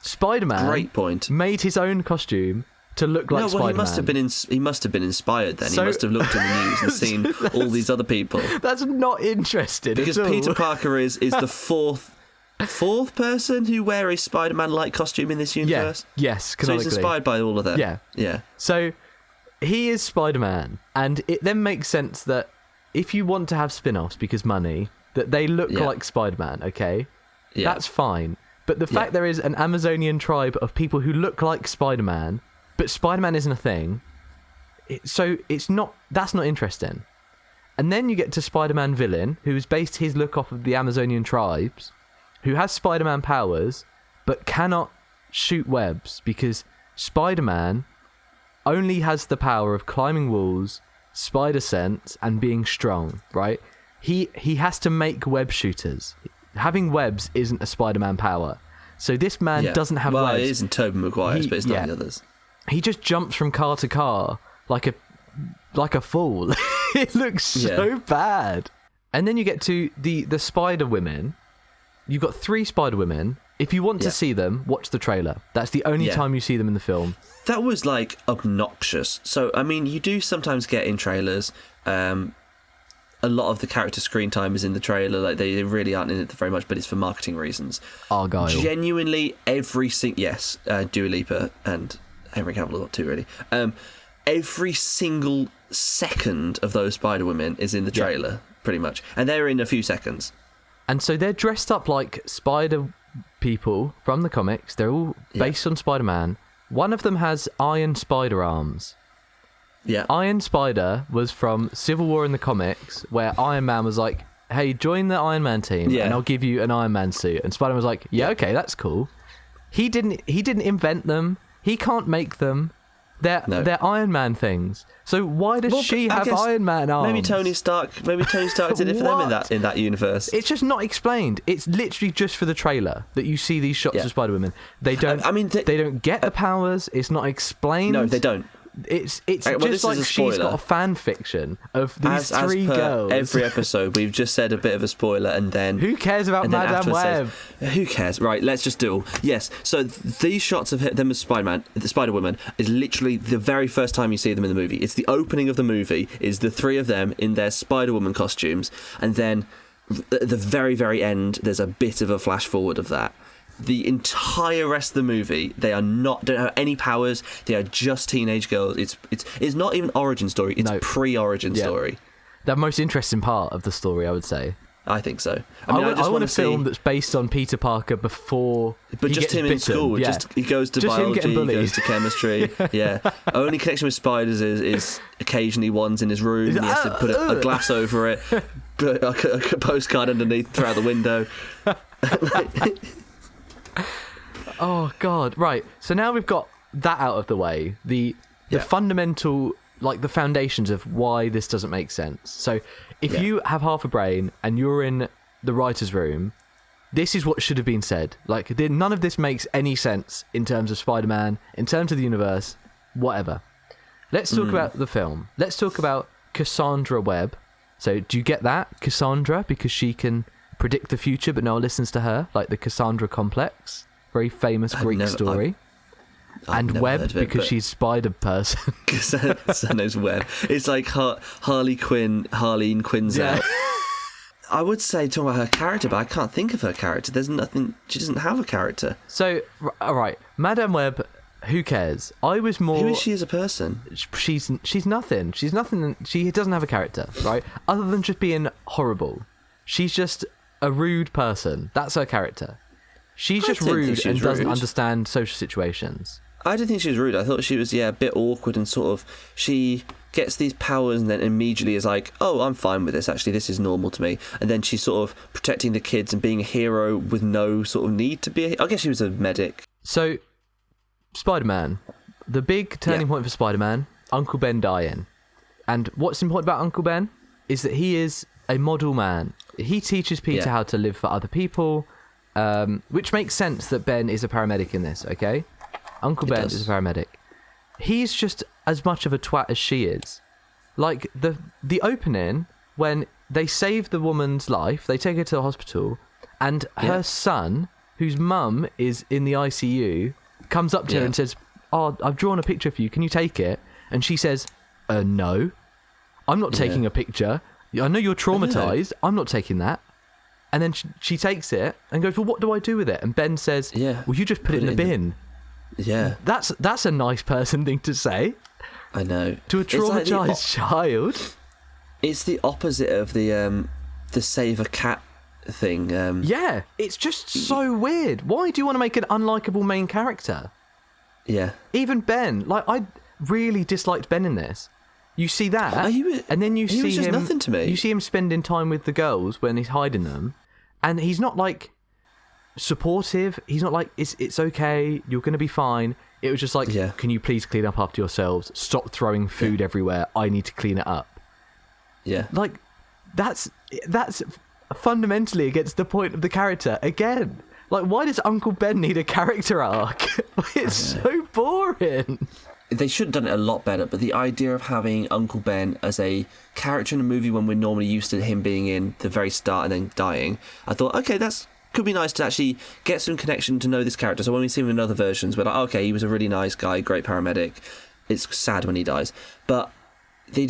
Spider-Man Great point. Made his own costume to look like Spider-Man. He must have been inspired then. He must have looked in the news and seen all these other people. That's not interesting because at all. Peter Parker is the fourth person who wear a Spider-Man-like costume in this universe. Yeah. Yes, canonically. So he's inspired by all of them. Yeah. So he is Spider-Man, and it then makes sense that if you want to have spin-offs because money, that they look like Spider-Man. Okay, that's fine. But the fact there is an Amazonian tribe of people who look like Spider-Man, but Spider-Man isn't a thing, that's not interesting. And then you get to Spider-Man villain, who's based his look off of the Amazonian tribes, who has Spider-Man powers, but cannot shoot webs, because Spider-Man only has the power of climbing walls, spider sense, and being strong, right? He has to make web shooters. Having webs isn't a Spider-Man power. So this man doesn't have webs. Well, it is in Tobey Maguire's, but it's not the others. He just jumps from car to car like a fool. It looks so bad. And then you get to the Spider Women. You've got 3 Spider Women. If you want to see them, watch the trailer. That's the only time you see them in the film. That was like obnoxious. So I mean, you do sometimes get in trailers. A lot of the character screen time is in the trailer. Like they really aren't in it very much, but it's for marketing reasons. Argyle. Genuinely, Dua Lipa and Henry Cavill too. Really, every single second of those Spider Women is in the trailer, pretty much, and they're in a few seconds. And so they're dressed up like Spider people from the comics. They're all based on Spider-Man. One of them has Iron Spider arms. Yeah. Iron Spider was from Civil War in the comics, where Iron Man was like, hey, join the Iron Man team and I'll give you an Iron Man suit. And Spider-Man was like, okay, that's cool. He didn't invent them. He can't make them. They're Iron Man things. So why does she have Iron Man arms? Maybe Tony Stark did it for them in that universe. It's just not explained. It's literally just for the trailer that you see these shots of Spider-Women. They don't. They don't get the powers. It's not explained. No, they don't. It's Well, just like she's got a fan fiction of these three girls. Every episode, we've just said a bit of a spoiler, and then who cares about Madame Web? Who cares? Right, let's just do all. Yes. So these shots of them as Spider-Man, the Spider-Woman, is literally the very first time you see them in the movie. It's the opening of the movie. Is the three of them in their Spider-Woman costumes, and then at the very, very end, there's a bit of a flash forward of that. The entire rest of the movie, they don't have any powers. They are just teenage girls. It's not even origin story. It's pre-origin story. The most interesting part of the story, I would say. I think so. I want a film that's based on Peter Parker before, but just him in school. Yeah. Just he goes to biology, he goes to chemistry. Yeah. Only connection with spiders is occasionally one's in his room. And he has to put a glass over it, put a postcard underneath, throw out the window. Oh God! Right. So now we've got that out of the way. The fundamental, like the foundations of why this doesn't make sense. So if you have half a brain and you're in the writer's room, this is what should have been said. Like none of this makes any sense in terms of Spider-Man, in terms of the universe, whatever. Let's talk about the film. Let's talk about Cassandra Webb. So do you get that? Cassandra, because she can predict the future, but no one listens to her, like the Cassandra complex. Very famous Greek story. I've Webb, because she's Spider Person. Cassandra's Webb. It's like Harleen Quinn's out. I would say talking about her character, but I can't think of her character. There's nothing. She doesn't have a character. So, all right, Madame Webb. Who cares? I was more. Who is she as a person? She's nothing. She's nothing. She doesn't have a character, right? Other than just being horrible. She's just a rude person. That's her character. She's just rude and doesn't understand social situations. I didn't think she was rude. I thought she was, a bit awkward and sort of... She gets these powers and then immediately is like, oh, I'm fine with this, actually. This is normal to me. And then she's sort of protecting the kids and being a hero with no sort of need to be... I guess she was a medic. So, Spider-Man. The big turning point for Spider-Man, Uncle Ben dying. And what's important about Uncle Ben is that he is a model man. He teaches Peter how to live for other people... which makes sense that Ben is a paramedic in this, okay? Uncle Ben is a paramedic. He's just as much of a twat as she is. Like, the opening, when they save the woman's life, they take her to the hospital, and her son, whose mum is in the ICU, comes up to her and says, oh, I've drawn a picture for you, can you take it? And she says, no, I'm not taking a picture. I know you're traumatised, I'm not taking that. And then she takes it and goes, well, what do I do with it? And Ben says, well, you just put it in the bin. Yeah. That's a nice person thing to say. I know. To a traumatised child. It's the opposite of the save a cat thing. Yeah, it's just so weird. Why do you want to make an unlikable main character? Yeah. Even Ben. Like, I really disliked Ben in this. You see that, and then you see him. Nothing to me. You see him spending time with the girls when he's hiding them, and he's not like supportive. He's not like it's okay. You're going to be fine. It was just like, can you please clean up after yourselves? Stop throwing food everywhere. I need to clean it up. Yeah, like that's fundamentally against the point of the character again. Like, why does Uncle Ben need a character arc? It's so boring. They should have done it a lot better, but the idea of having Uncle Ben as a character in a movie when we're normally used to him being in the very start and then dying, I thought, okay, could be nice to actually get some connection to know this character. So when we see him in other versions, we're like, okay, he was a really nice guy, great paramedic. It's sad when he dies. But they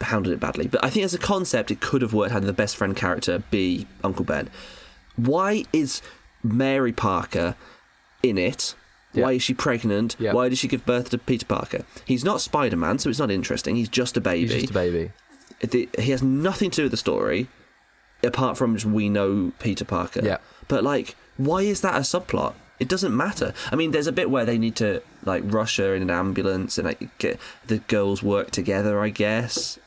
handled it badly. But I think as a concept, it could have worked having the best friend character be Uncle Ben. Why is Mary Parker in it? Why is she pregnant? Why did she give birth to Peter Parker? He's not Spider-Man, so it's not interesting. He's just a baby. He has nothing to do with the story, apart from just we know Peter Parker. Yeah. But, like, why is that a subplot? It doesn't matter. I mean, there's a bit where they need to, like, rush her in an ambulance and, like, get the girls work together, I guess.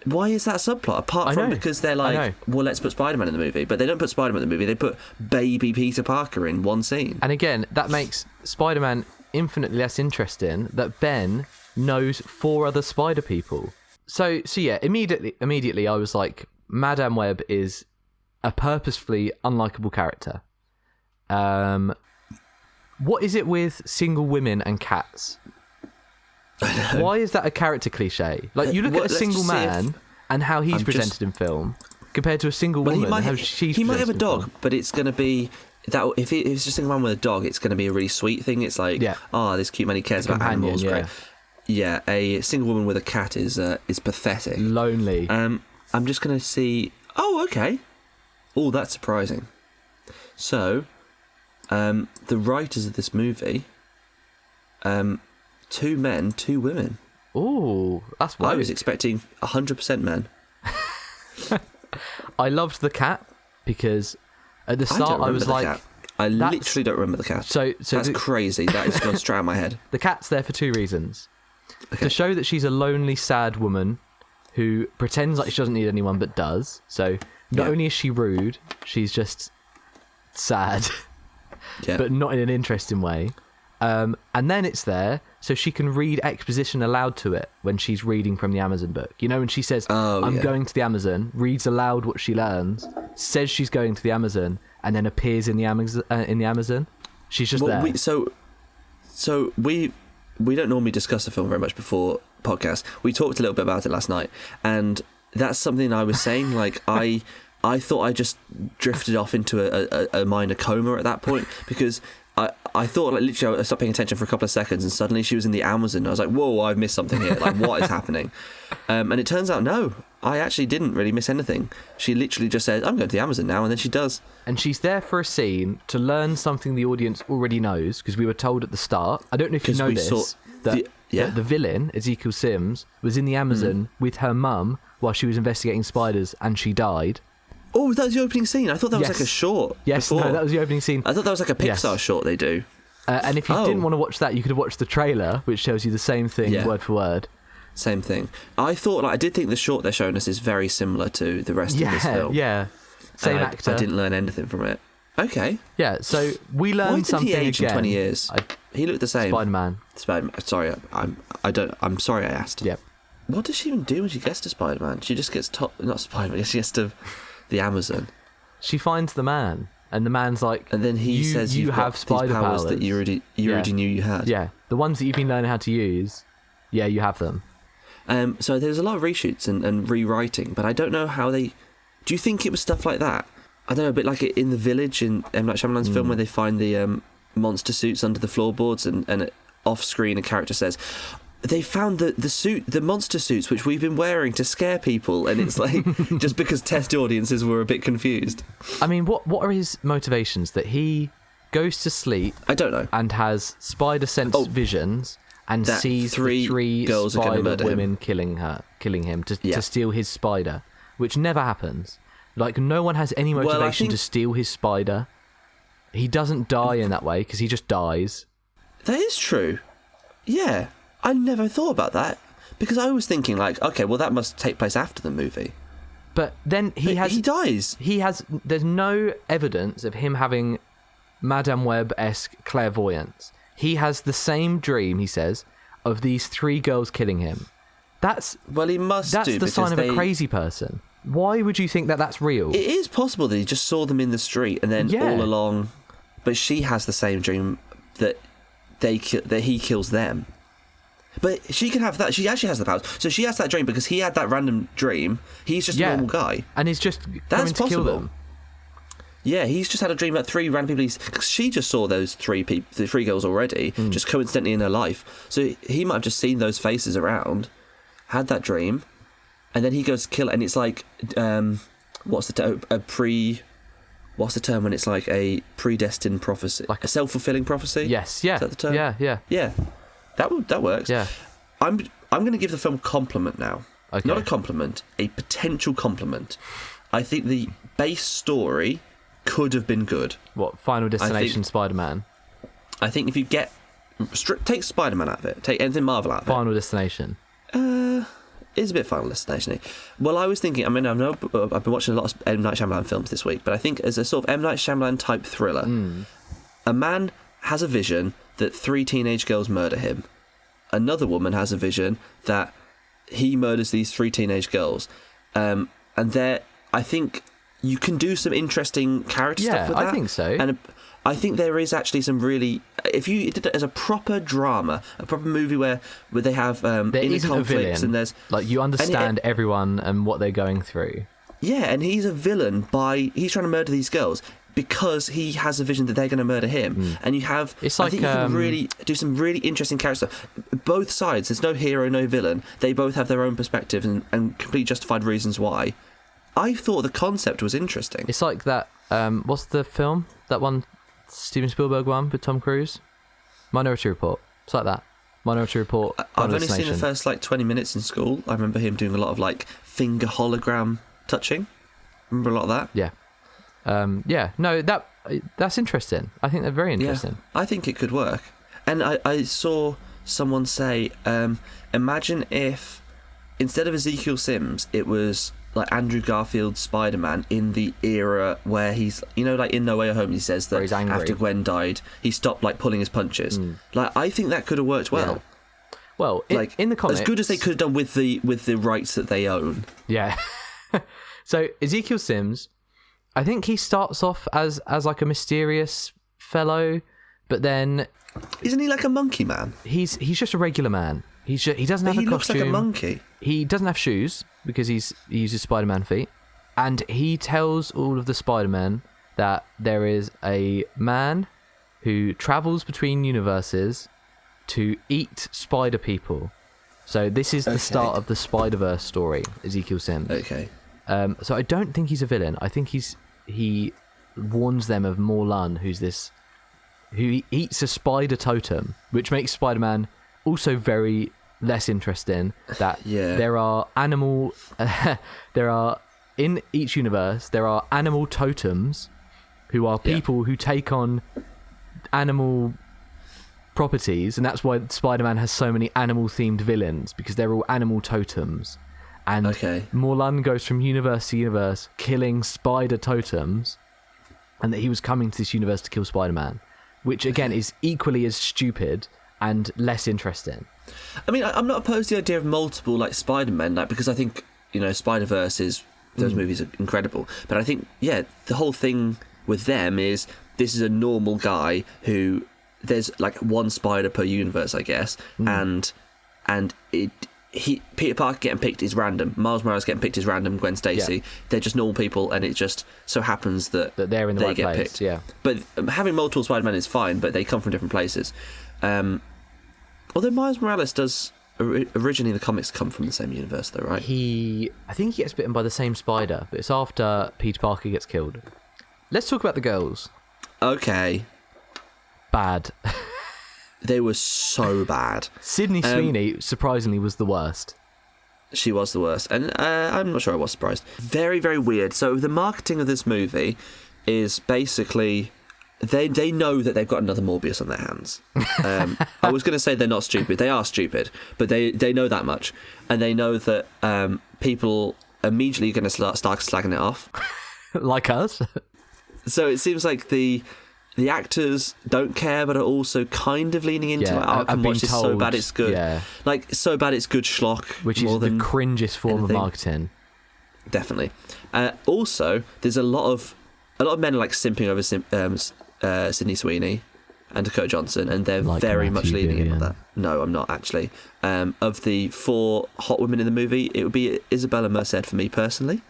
Why is that a subplot? Apart from because they're like, well, let's put Spider-Man in the movie. But they don't put Spider-Man in the movie. They put baby Peter Parker in one scene. And again, that makes Spider-Man infinitely less interesting that Ben knows 4 other spider people. So yeah, immediately I was like, Madame Web is a purposefully unlikable character. What is it with single women and cats? Why is that a character cliche? Like, you look at a single man and how he's presented in film compared to a single woman and how she's He might have a presented in dog, film. but it's going to be... that if it's just a single man with a dog, it's going to be a really sweet thing. It's like, this cute man, he cares about animals. Great. Yeah, a single woman with a cat is pathetic. Lonely. I'm just going to see... Oh, okay. Oh, that's surprising. So, the writers of this movie, 2 men, 2 women. Oh, that's weird. I was expecting 100% men. I loved the cat because at the start I was like... I literally don't remember the cat. So that's crazy. That is gone straight out of my head. The cat's there for 2 reasons. Okay. To show that she's a lonely, sad woman who pretends like she doesn't need anyone but does. So not only is she rude, she's just sad, but not in an interesting way. And then it's there so she can read exposition aloud to it when she's reading from the Amazon book. You know, when she says, I'm going to the Amazon, reads aloud what she learns, says she's going to the Amazon, and then appears in the Amazon. She's just there. We don't normally discuss the film very much before podcasts. We talked a little bit about it last night, and that's something I was saying. Like, I thought I just drifted off into a minor coma at that point, because I thought, like, literally I stopped paying attention for a couple of seconds, and suddenly she was in the Amazon. I was like, whoa, I've missed something here. Like, what is happening? And it turns out, no, I actually didn't really miss anything. She literally just said, I'm going to the Amazon now, and then she does. And she's there for a scene to learn something the audience already knows, because we were told at the start. I don't know if you know this, that the villain, Ezekiel Sims, was in the Amazon with her mum while she was investigating spiders, and she died. Oh, that was the opening scene. I thought that was like a short. Yes, before. No, that was the opening scene. I thought that was like a Pixar short they do. And if you didn't want to watch that, you could have watched the trailer, which shows you the same thing, word for word. Same thing. I did think the short they're showing us is very similar to the rest of this film. Yeah, same actor. I didn't learn anything from it. Okay. Yeah, so we learned something again. Why did he age in 20 years? He looked the same. Spider-Man. Sorry, I'm sorry I asked. Yep. What does she even do when she gets to Spider-Man? She just gets not Spider-Man, she gets to the Amazon. She finds the man, and the man's like, and then he says, you have spider powers that you already knew you had. Yeah, the ones that you've been learning how to use, you have them. So there's a lot of reshoots and rewriting, but I don't know how they... Do you think it was stuff like that? I don't know, a bit like in The Village in M. Night Shyamalan's film, where they find the monster suits under the floorboards, and off-screen a character says, they found the monster suits which we've been wearing to scare people, and it's like just because test audiences were a bit confused. I mean, what are his motivations? That he goes to sleep, I don't know, and has spider sense visions and sees three girls spider women killing him to steal his spider, which never happens. Like, no one has any motivation to steal his spider. He doesn't die in that way because he just dies. That is true. Yeah. I never thought about that, because I was thinking, like, okay, well, that must take place after the movie. But then he dies. There's no evidence of him having Madame Web-esque clairvoyance. He has the same dream, he says, of these 3 girls killing him. He must do. That's the sign of a crazy person. Why would you think that that's real? It is possible that he just saw them in the street and then all along... But she has the same dream that he kills them. But she can have that. She actually has the powers. So she has that dream because he had that random dream. He's just a normal guy. And he's just coming to kill them. Yeah, he's just had a dream about 3 random people. Because she just saw those 3 girls already, just coincidentally in her life. So he might have just seen those faces around, had that dream, and then he goes to kill it. And it's like, what's the term when it's like a predestined prophecy? Like a self-fulfilling prophecy? Yes, yeah. Is that the term? Yeah. That works. Yeah. I'm going to give the film a compliment now. Okay. Not a compliment, a potential compliment. I think the base story could have been good. What, Final Destination Spider-Man? I think if you take Spider-Man out of it, take anything Marvel out of Final Destination. It's a bit Final Destination-y. Well, I was thinking, I mean, I've been watching a lot of M. Night Shyamalan films this week, but I think as a sort of M. Night Shyamalan type thriller, a man has a vision that 3 teenage girls murder him. Another woman has a vision that he murders these 3 teenage girls. And I think you can do some interesting character stuff with that. I think so. And I think there is actually some really... If you did it as a proper drama, a proper movie where they have there inner isn't conflicts a villain. and there's... Like, you understand everyone and what they're going through. Yeah, and he's a villain by... He's trying to murder these girls because he has a vision that they're going to murder him. And you have... It's like, I think you can really do some really interesting character stuff. Both sides, there's no hero, no villain. They both have their own perspective and completely justified reasons why. I thought the concept was interesting. It's like that... what's the film? That one... Steven Spielberg one with Tom Cruise? Minority Report. It's like that. Minority Report. I've only seen the first 20 minutes in school. I remember him doing a lot of finger hologram touching. Remember a lot of that? Yeah. Yeah. No, that's interesting. I think they're very interesting. Yeah, I think it could work. And I saw someone say, imagine if instead of Ezekiel Sims, it was like Andrew Garfield's Spider-Man in the era where he's, in No Way Home, he says that after Gwen died, he stopped pulling his punches. I think that could have worked well. Yeah. Well, in the comics, as good as they could have done with the rights that they own. Yeah. So Ezekiel Sims, I think he starts off as a mysterious fellow, but then isn't he like a monkey man? He's just a regular man. He doesn't have a costume. He looks like a monkey. He doesn't have shoes because he uses Spider-Man feet, and he tells all of the Spider-Men that there is a man who travels between universes to eat spider people. So this is the start of the Spider-Verse story, Ezekiel Sims. Okay. So I don't think he's a villain. I think he warns them of Morlan, who eats a spider totem, which makes Spider-Man also very less interesting. That there are in each universe there are animal totems who are people who take on animal properties, and that's why Spider-Man has so many animal-themed villains, because they're all animal totems. And Morlan goes from universe to universe killing spider totems, and that he was coming to this universe to kill Spider-Man, which again is equally as stupid and less interesting. I mean, I'm not opposed to the idea of multiple Spider-Men, because I think Spider-Verse those movies are incredible. But I think the whole thing with them is this is a normal guy who there's one spider per universe, I guess, and Peter Parker getting picked is random. Miles Morales getting picked is random. Gwen Stacy, they're just normal people, and it just so happens that they're in the right place. Picked. Yeah, but having multiple Spider-Man is fine, but they come from different places. Although Miles Morales does originally in the comics come from the same universe, though, right? I think he gets bitten by the same spider, but it's after Peter Parker gets killed. Let's talk about the girls. Okay. Bad. They were so bad. Sydney Sweeney, surprisingly, was the worst. She was the worst. And I'm not sure I was surprised. Very, very weird. So the marketing of this movie is basically... They know that they've got another Morbius on their hands. I was going to say they're not stupid. They are stupid. But they know that much. And they know that people immediately are going to start slagging it off. Like us? So it seems like the actors don't care, but are also kind of leaning into I can watch this so bad it's good. Yeah. So bad it's good schlock. Which is the cringiest form of marketing. Definitely. Also, there's a lot of men are simping over Sydney Sweeney and Dakota Johnson, and they're very much leaning in on that. No, I'm not actually. Of the 4 hot women in the movie, it would be Isabella Merced for me personally.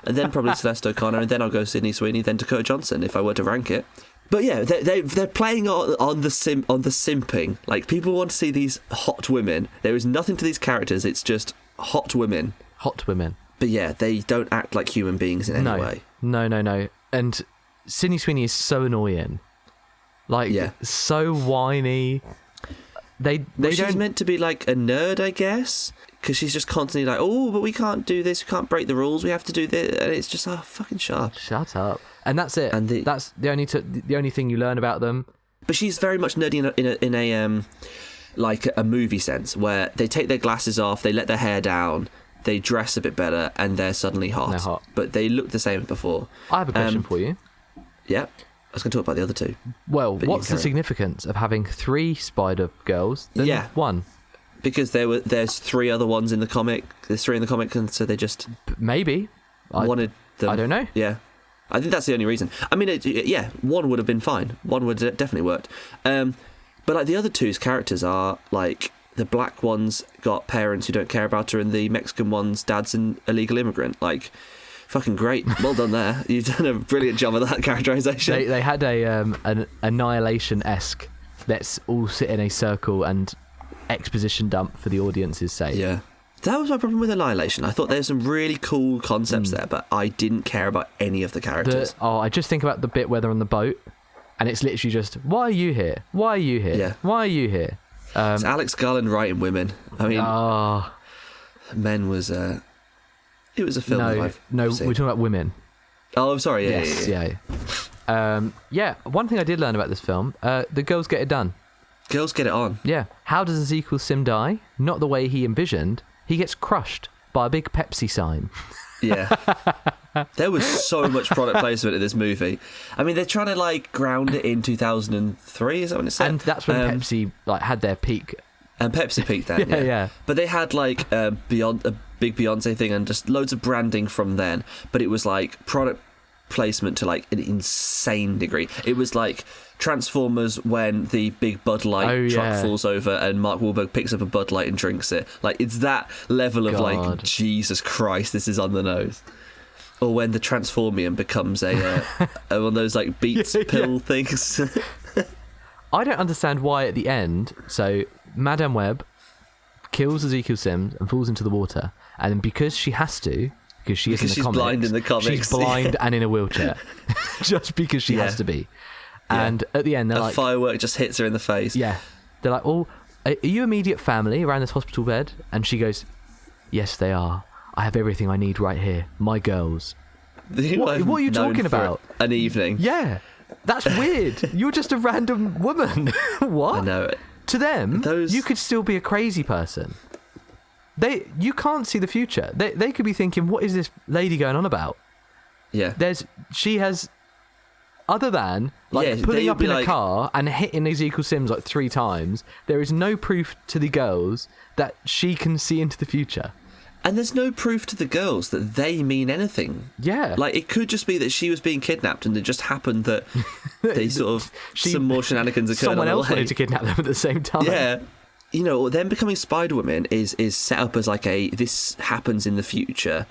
And then probably Celeste O'Connor, and then I'll go Sydney Sweeney, then Dakota Johnson if I were to rank it. But yeah, they're playing on the simping. People want to see these hot women. There is nothing to these characters. It's just hot women. Hot women. But yeah, they don't act like human beings in any way. No. And Sydney Sweeney is so annoying. So whiny. She's meant to be a nerd, I guess, because she's just constantly but we can't do this, we can't break the rules, we have to do this, and it's just fucking shut up. And that's it. And that's the only thing you learn about them. But she's very much nerdy in a movie sense, where they take their glasses off, they let their hair down, they dress a bit better, and they're suddenly hot. They're hot. But they look the same as before. I have a question for you. Yeah. I was going to talk about the other 2. Well, what's the significance of having 3 Spider Girls than 1? Because there's 3 other ones in the comic. There's 3 in the comic, and so they just maybe wanted them. I don't know. Yeah. I think that's the only reason. I mean, one would have been fine. One would have definitely worked. But like the other two's characters are like the black one's got parents who don't care about her, and the Mexican one's dad's an illegal immigrant. Like, fucking great. Well done there. You've done a brilliant job of that characterization. They had an Annihilation-esque. Let's all sit in a circle and exposition dump for the audience's sake. Yeah. That was my problem with Annihilation. I thought there were some really cool concepts there, but I didn't care about any of the characters. I just think about the bit where they're on the boat, and it's literally just, why are you here? Why are you here? Yeah. Why are you here? It's Alex Garland writing women. I mean, Men was... it was a film that I've seen. We're talking about women. Oh, I'm sorry. Yeah. One thing I did learn about this film, the girls get it done. Girls get it on. Yeah. How does Ezekiel Sim die? Not the way he envisioned. He gets crushed by a big Pepsi sign. Yeah. There was so much product placement in this movie. I mean, they're trying to like ground it in 2003, is that when it's set? And that's when Pepsi like had their peak. And Pepsi peaked then, yeah. But they had like a big Beyonce thing and just loads of branding from then. But it was like product placement to like an insane degree. It was like Transformers when the big Bud Light truck falls over and Mark Wahlberg picks up a Bud Light and drinks it. Like, it's that level of like, Jesus Christ, this is on the nose. Or when the Transformium becomes a one of those like Beats pill things. I don't understand why at the end, so Madame Web kills Ezekiel Sims and falls into the water, and then because she has to, because she's blind in the comics, she's blind and in a wheelchair, just because she has to be. And at the end, they're like... a firework just hits her in the face. Yeah. They're like, oh, are you immediate family around this hospital bed? And she goes, yes, they are. I have everything I need right here. My girls. What are you talking about? An evening. Yeah. That's weird. You're just a random woman. What? I know. To them, you could still be a crazy person. You can't see the future. They could be thinking, what is this lady going on about? Yeah. She has... Other than pulling up in a car and hitting Ezekiel Sims like 3 times, there is no proof to the girls that she can see into the future. And there's no proof to the girls that they mean anything. Yeah. Like, it could just be that she was being kidnapped and it just happened that they sort of... some more shenanigans occurred. Someone else wanted to kidnap them at the same time. Yeah. You know, them becoming Spider-Woman is set up as like this happens in the future...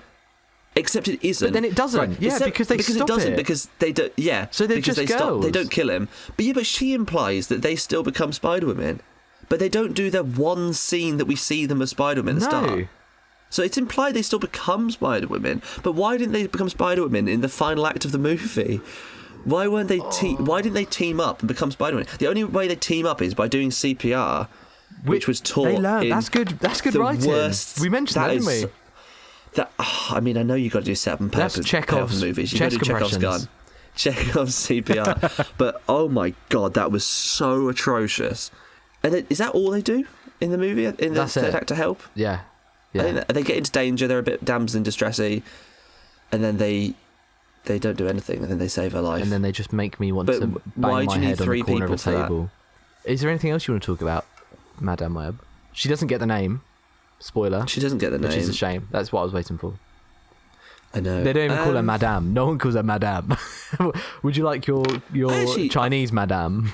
Except it isn't. But then it doesn't. Right. Yeah, because it doesn't. Because they don't. Yeah. So they're because just girls. They don't kill him. But she implies that they still become Spider-Women. But they don't do that one scene that we see them as Spider-Women at the start. So it's implied they still become Spider-Women. But why didn't they become Spider-Women in the final act of the movie? Why weren't they? Why didn't they team up and become Spider-Women? The only way they team up is by doing CPR, which was taught. They learned. That's good. That's good writing. We mentioned that, didn't we? I mean, I know you got to do setup and purpose. That's Chekhov's movies. You got to do Chekhov's gun, Chekhov's CPR. But oh my god, that was so atrocious. And is that all they do in the movie? In the third act to help? Yeah. They get into danger. They're a bit damsel in distressy, and then they don't do anything, and then they save her life. And then they just make me want to bang my head on the corner of a table. Is there anything else you want to talk about, Madame Web? She doesn't get the name. Spoiler. She doesn't get the name. Which is a shame. That's what I was waiting for. I know. They don't even call her Madame. No one calls her Madame. Would you like your Chinese Madame?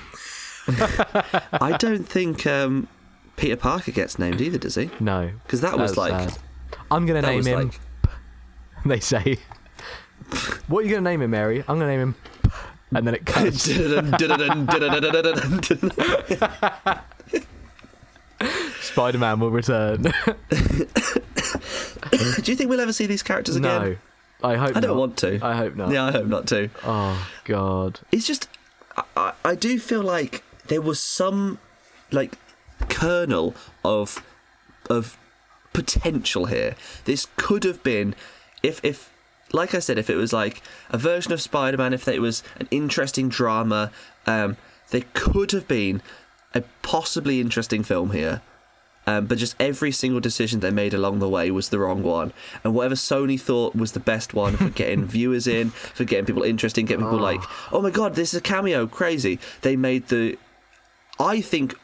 I don't think Peter Parker gets named either, does he? No. Because that was like... sad. I'm going to name him... They say. What are you going to name him, Mary? I'm going to name him... And then it cuts. Spider-Man will return. Do you think we'll ever see these characters again? No. I hope not. I don't want to. I hope not. Yeah, I hope not too. Oh, God. It's just... I do feel like there was some, like, kernel of potential here. This could have been... If like I said, if it was like a version of Spider-Man, if it was an interesting drama, there could have been a possibly interesting film here. But just every single decision they made along the way was the wrong one. And whatever Sony thought was the best one for getting viewers in, for getting people interested, getting people like, oh my god, this is a cameo, crazy. They made the, I think,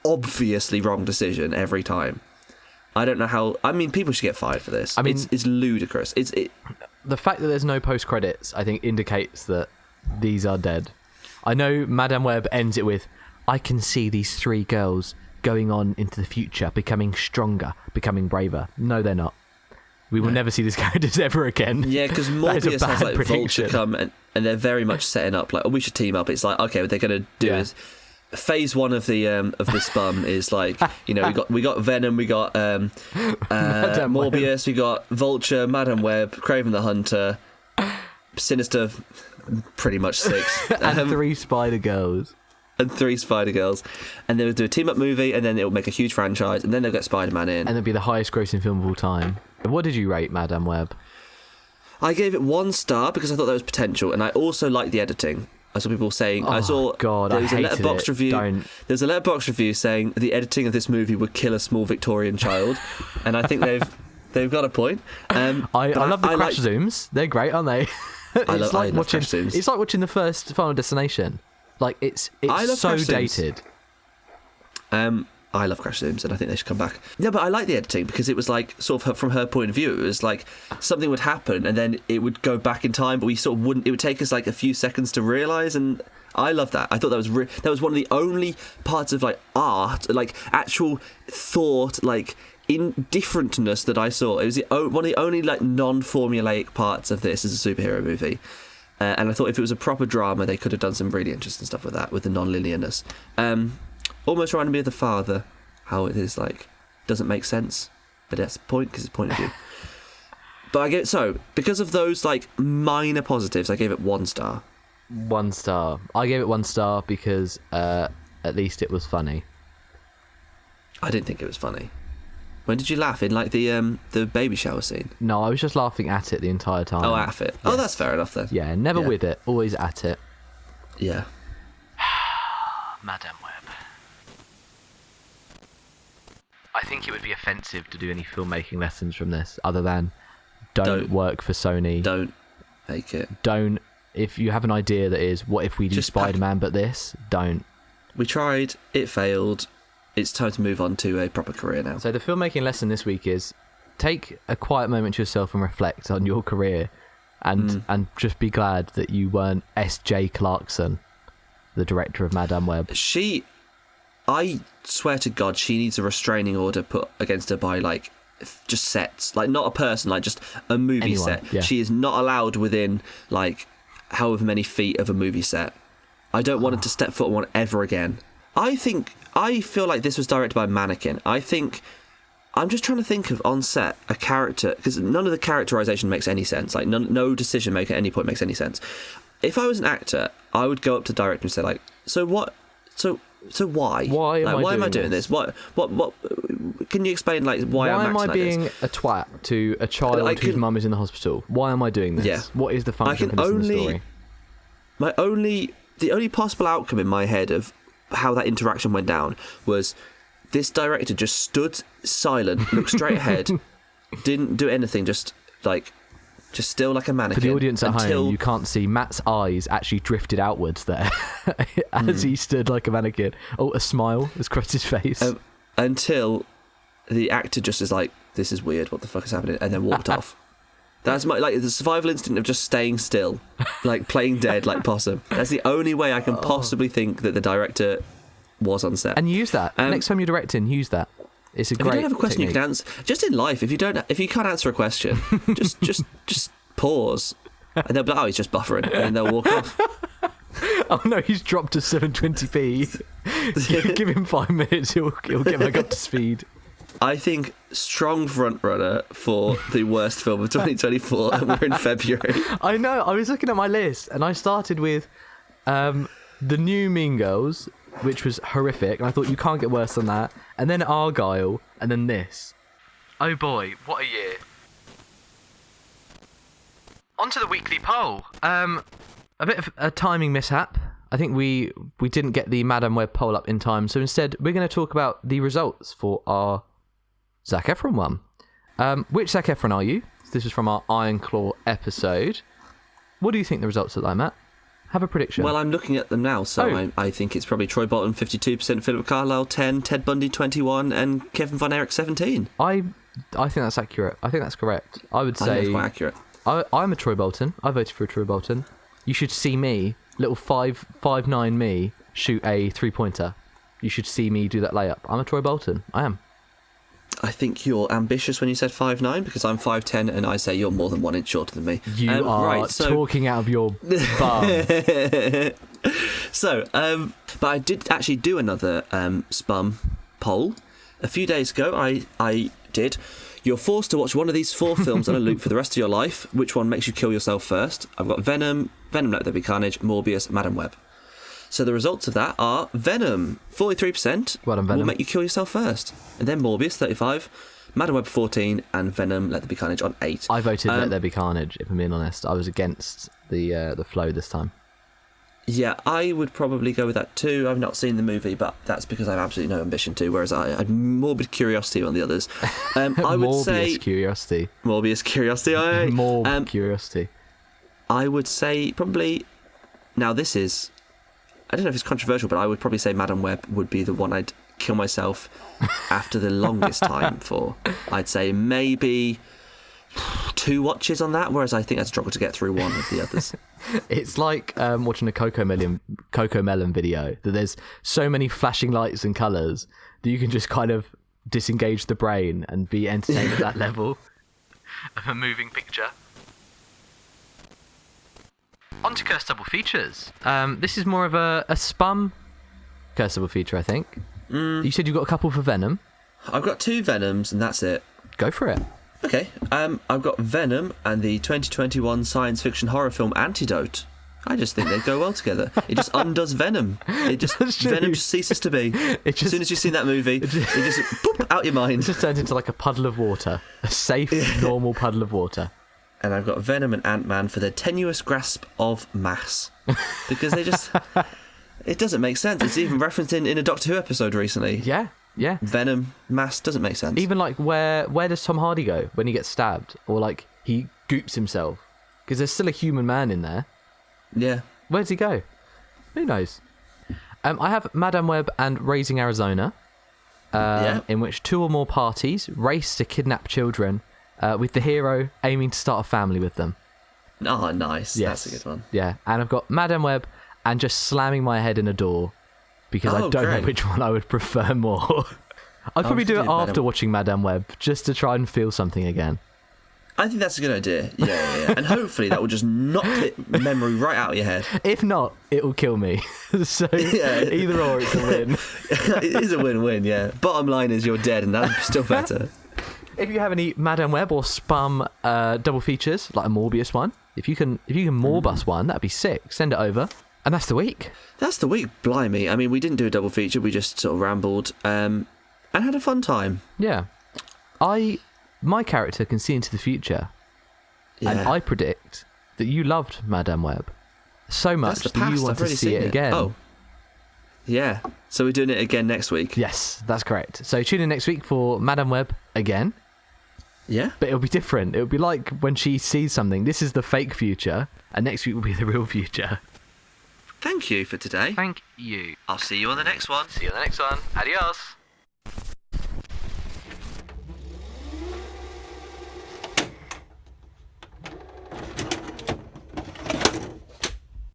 obviously wrong decision every time. I don't know how... I mean, people should get fired for this. I mean, it's ludicrous. the fact that there's no post credits, I think, indicates that these are dead. I know Madame Web ends it with, "I can see these 3 girls going on into the future, becoming stronger, becoming braver." No, they're not. We will never see these characters ever again. Yeah, because Morbius has like Vulture come, and they're very much setting up like, oh, we should team up. It's like, okay, what they're going to do is phase 1 of the SPUMM is like, we got Venom, we got Morbius, we got Vulture, Madame Web, Kraven the Hunter, Sinister, pretty much 6, and 3 Spider Girls. And 3 Spider Girls, and they'll do a team up movie, and then it'll make a huge franchise, and then they'll get Spider-Man in, and it'll be the highest grossing film of all time. What did you rate Madame Web? I gave it 1 star because I thought there was potential, and I also liked the editing. I saw people saying, there was a Letterboxd review. There was a Letterboxd review saying the editing of this movie would kill a small Victorian child, and I think they've got a point. I love the crash zooms. They're great, aren't they? I love crash zooms. It's like watching the first Final Destination. Like it's so dated. I love crash zooms, and I think they should come back. Yeah, but I like the editing because it was like sort of from her point of view. It was like something would happen, and then it would go back in time, but we sort of wouldn't. It would take us like a few seconds to realise, and I love that. I thought that was one of the only parts of like art, like actual thought, like indifferentness that I saw. It was one of the only like non-formulaic parts of this as a superhero movie. And I thought if it was a proper drama, they could have done some really interesting stuff with that, with the non-linearness. Almost reminded me of The Father, how it is like, doesn't make sense, but that's the point, because it's point of view. But because of those like minor positives, I gave it 1 star. 1 star. I gave it 1 star because at least it was funny. I didn't think it was funny. When did you laugh? In like the baby shower scene? No, I was just laughing at it the entire time. Oh, at it. Yeah. Oh, that's fair enough then. Yeah, never with it, always at it. Yeah. Madame Web. I think it would be offensive to do any filmmaking lessons from this, other than don't work for Sony. Don't make it. Don't. If you have an idea that is, what if we do Spider-Man but this? Don't. We tried, it failed. It's time to move on to a proper career now. So the filmmaking lesson this week is take a quiet moment to yourself and reflect on your career, and just be glad that you weren't S.J. Clarkson, the director of Madame Web. I swear to God, she needs a restraining order put against her by like just sets, like not a person, like just a movie set. Yeah. She is not allowed within like however many feet of a movie set. I don't want her to step foot on one ever again. I feel like this was directed by a mannequin. I'm just trying to think of on set a character, because none of the characterization makes any sense. Like no decision making at any point makes any sense. If I was an actor, I would go up to the director and say like, so what? So why? Why am I doing this? What? Can you explain like why I'm acting am I like being this? a twat to a child whose mum is in the hospital? Why am I doing this? Yeah. What is the function of this in the story? The only possible outcome in my head of how that interaction went down was this director just stood silent, looked straight ahead, didn't do anything, just still like a mannequin. For the audience at home, you can't see Matt's eyes actually drifted outwards there as he stood like a mannequin. Oh, a smile has crossed his face. Until the actor just is like, this is weird, what the fuck is happening, and then walked off. That's the survival instinct of just staying still, like playing dead like possum. That's the only way I can possibly think that the director was on set. And use that. Next time you're directing, use that. It's a great If you don't have a question technique. you can answer, just in life, if you can't answer a question, just pause. And they'll be like, oh, he's just buffering, and then they'll walk off. Oh no, he's dropped to 720p. Give him 5 minutes, he'll get back up to speed. I think strong front runner for the worst film of 2024, and we're in February. I know, I was looking at my list, and I started with the new Mean Girls, which was horrific, and I thought you can't get worse than that, and then Argyle, and then this. Oh boy, what a year. On to the weekly poll. A bit of a timing mishap. I think we didn't get the Madame Web poll up in time, so instead we're going to talk about the results for our Zac Efron one. Which Zac Efron are you? This is from our Iron Claw episode. What do you think the results look like, Matt? Have a prediction. Well, I'm looking at them now, so I think it's probably Troy Bolton 52%, Philip Carlyle 10, Ted Bundy 21, and Kevin Von Erich 17. I think that's accurate. I think that's correct. I would say I think that's quite accurate. I'm a Troy Bolton. I voted for a Troy Bolton. You should see me, little 5'9" me, shoot a 3-pointer. You should see me do that layup. I'm a Troy Bolton. I am. I think you're ambitious when you said 5'9", because I'm 5'10", and I say you're more than 1 inch shorter than me. You are talking out of your bum. So, but I did actually do another SPUMM poll. A few days ago, I did. You're forced to watch one of these 4 films on a loop for the rest of your life. Which one makes you kill yourself first? I've got Venom, Let There Be Carnage, Morbius, Madam Web. So the results of that are Venom, 43%, well done, Venom. will make you kill yourself first. And then Morbius, 35%, Madam Web, 14%, and Venom, Let There Be Carnage on 8%. I voted Let There Be Carnage, if I'm being honest. I was against the flow this time. Yeah, I would probably go with that too. I've not seen the movie, but that's because I have absolutely no ambition to, whereas I had morbid curiosity on the others. I would say... Curiosity. Morbius curiosity. Morbid curiosity. I would say probably... Now this is... I don't know if it's controversial, but I would probably say Madam Web would be the one I'd kill myself after the longest time for. I'd say maybe 2 watches on that, whereas I think I'd struggle to get through one of the others. It's like watching a Coco Melon video, that there's so many flashing lights and colours that you can just kind of disengage the brain and be entertained at that level of a moving picture. On to Cursed Double Features. This is more of a SPUMM Cursed Double Feature, I think. You said you've got a couple for Venom. I've got 2 Venoms, and that's it. Go for it. Okay, I've got Venom and the 2021 science fiction horror film Antidote. I just think they go well together. It just undoes Venom. Venom just ceases to be. As soon as you've seen that movie, it just boop, out your mind. It just turns into like a puddle of water. A safe, normal puddle of water. And I've got Venom and Ant-Man for their tenuous grasp of mass. Because they just... It doesn't make sense. It's even referenced in a Doctor Who episode recently. Yeah. Venom, mass, doesn't make sense. Even like where does Tom Hardy go when he gets stabbed? Or like he goops himself? Because there's still a human man in there. Yeah. Where does he go? Who knows? I have Madam Web and Raising Arizona, in which 2 or more parties race to kidnap children, with the hero aiming to start a family with them. Oh, nice. Yes. That's a good one. Yeah, and I've got Madam Web and just slamming my head in a door, because I don't know which one I would prefer more. I'd probably do it after watching Madam Web, just to try and feel something again. I think that's a good idea. Yeah. And hopefully that will just knock the memory right out of your head. If not, it will kill me. So either or, it's a win. It is a win-win, yeah. Bottom line is you're dead, and that's still better. If you have any Madam Web or SPUMM double features, like a Morbius one, if you can Morbus one, that'd be sick. Send it over. And that's the week. That's the week, blimey. I mean, we didn't do a double feature, we just sort of rambled and had a fun time. Yeah. My character can see into the future, and I predict that you loved Madam Web so much that you want to see it again. Oh, yeah. So we're doing it again next week? Yes, that's correct. So tune in next week for Madam Web again. Yeah. But it'll be different. It'll be like when she sees something. This is the fake future, and next week will be the real future. Thank you for today. Thank you. I'll see you on the next one. See you on the next one. Adios.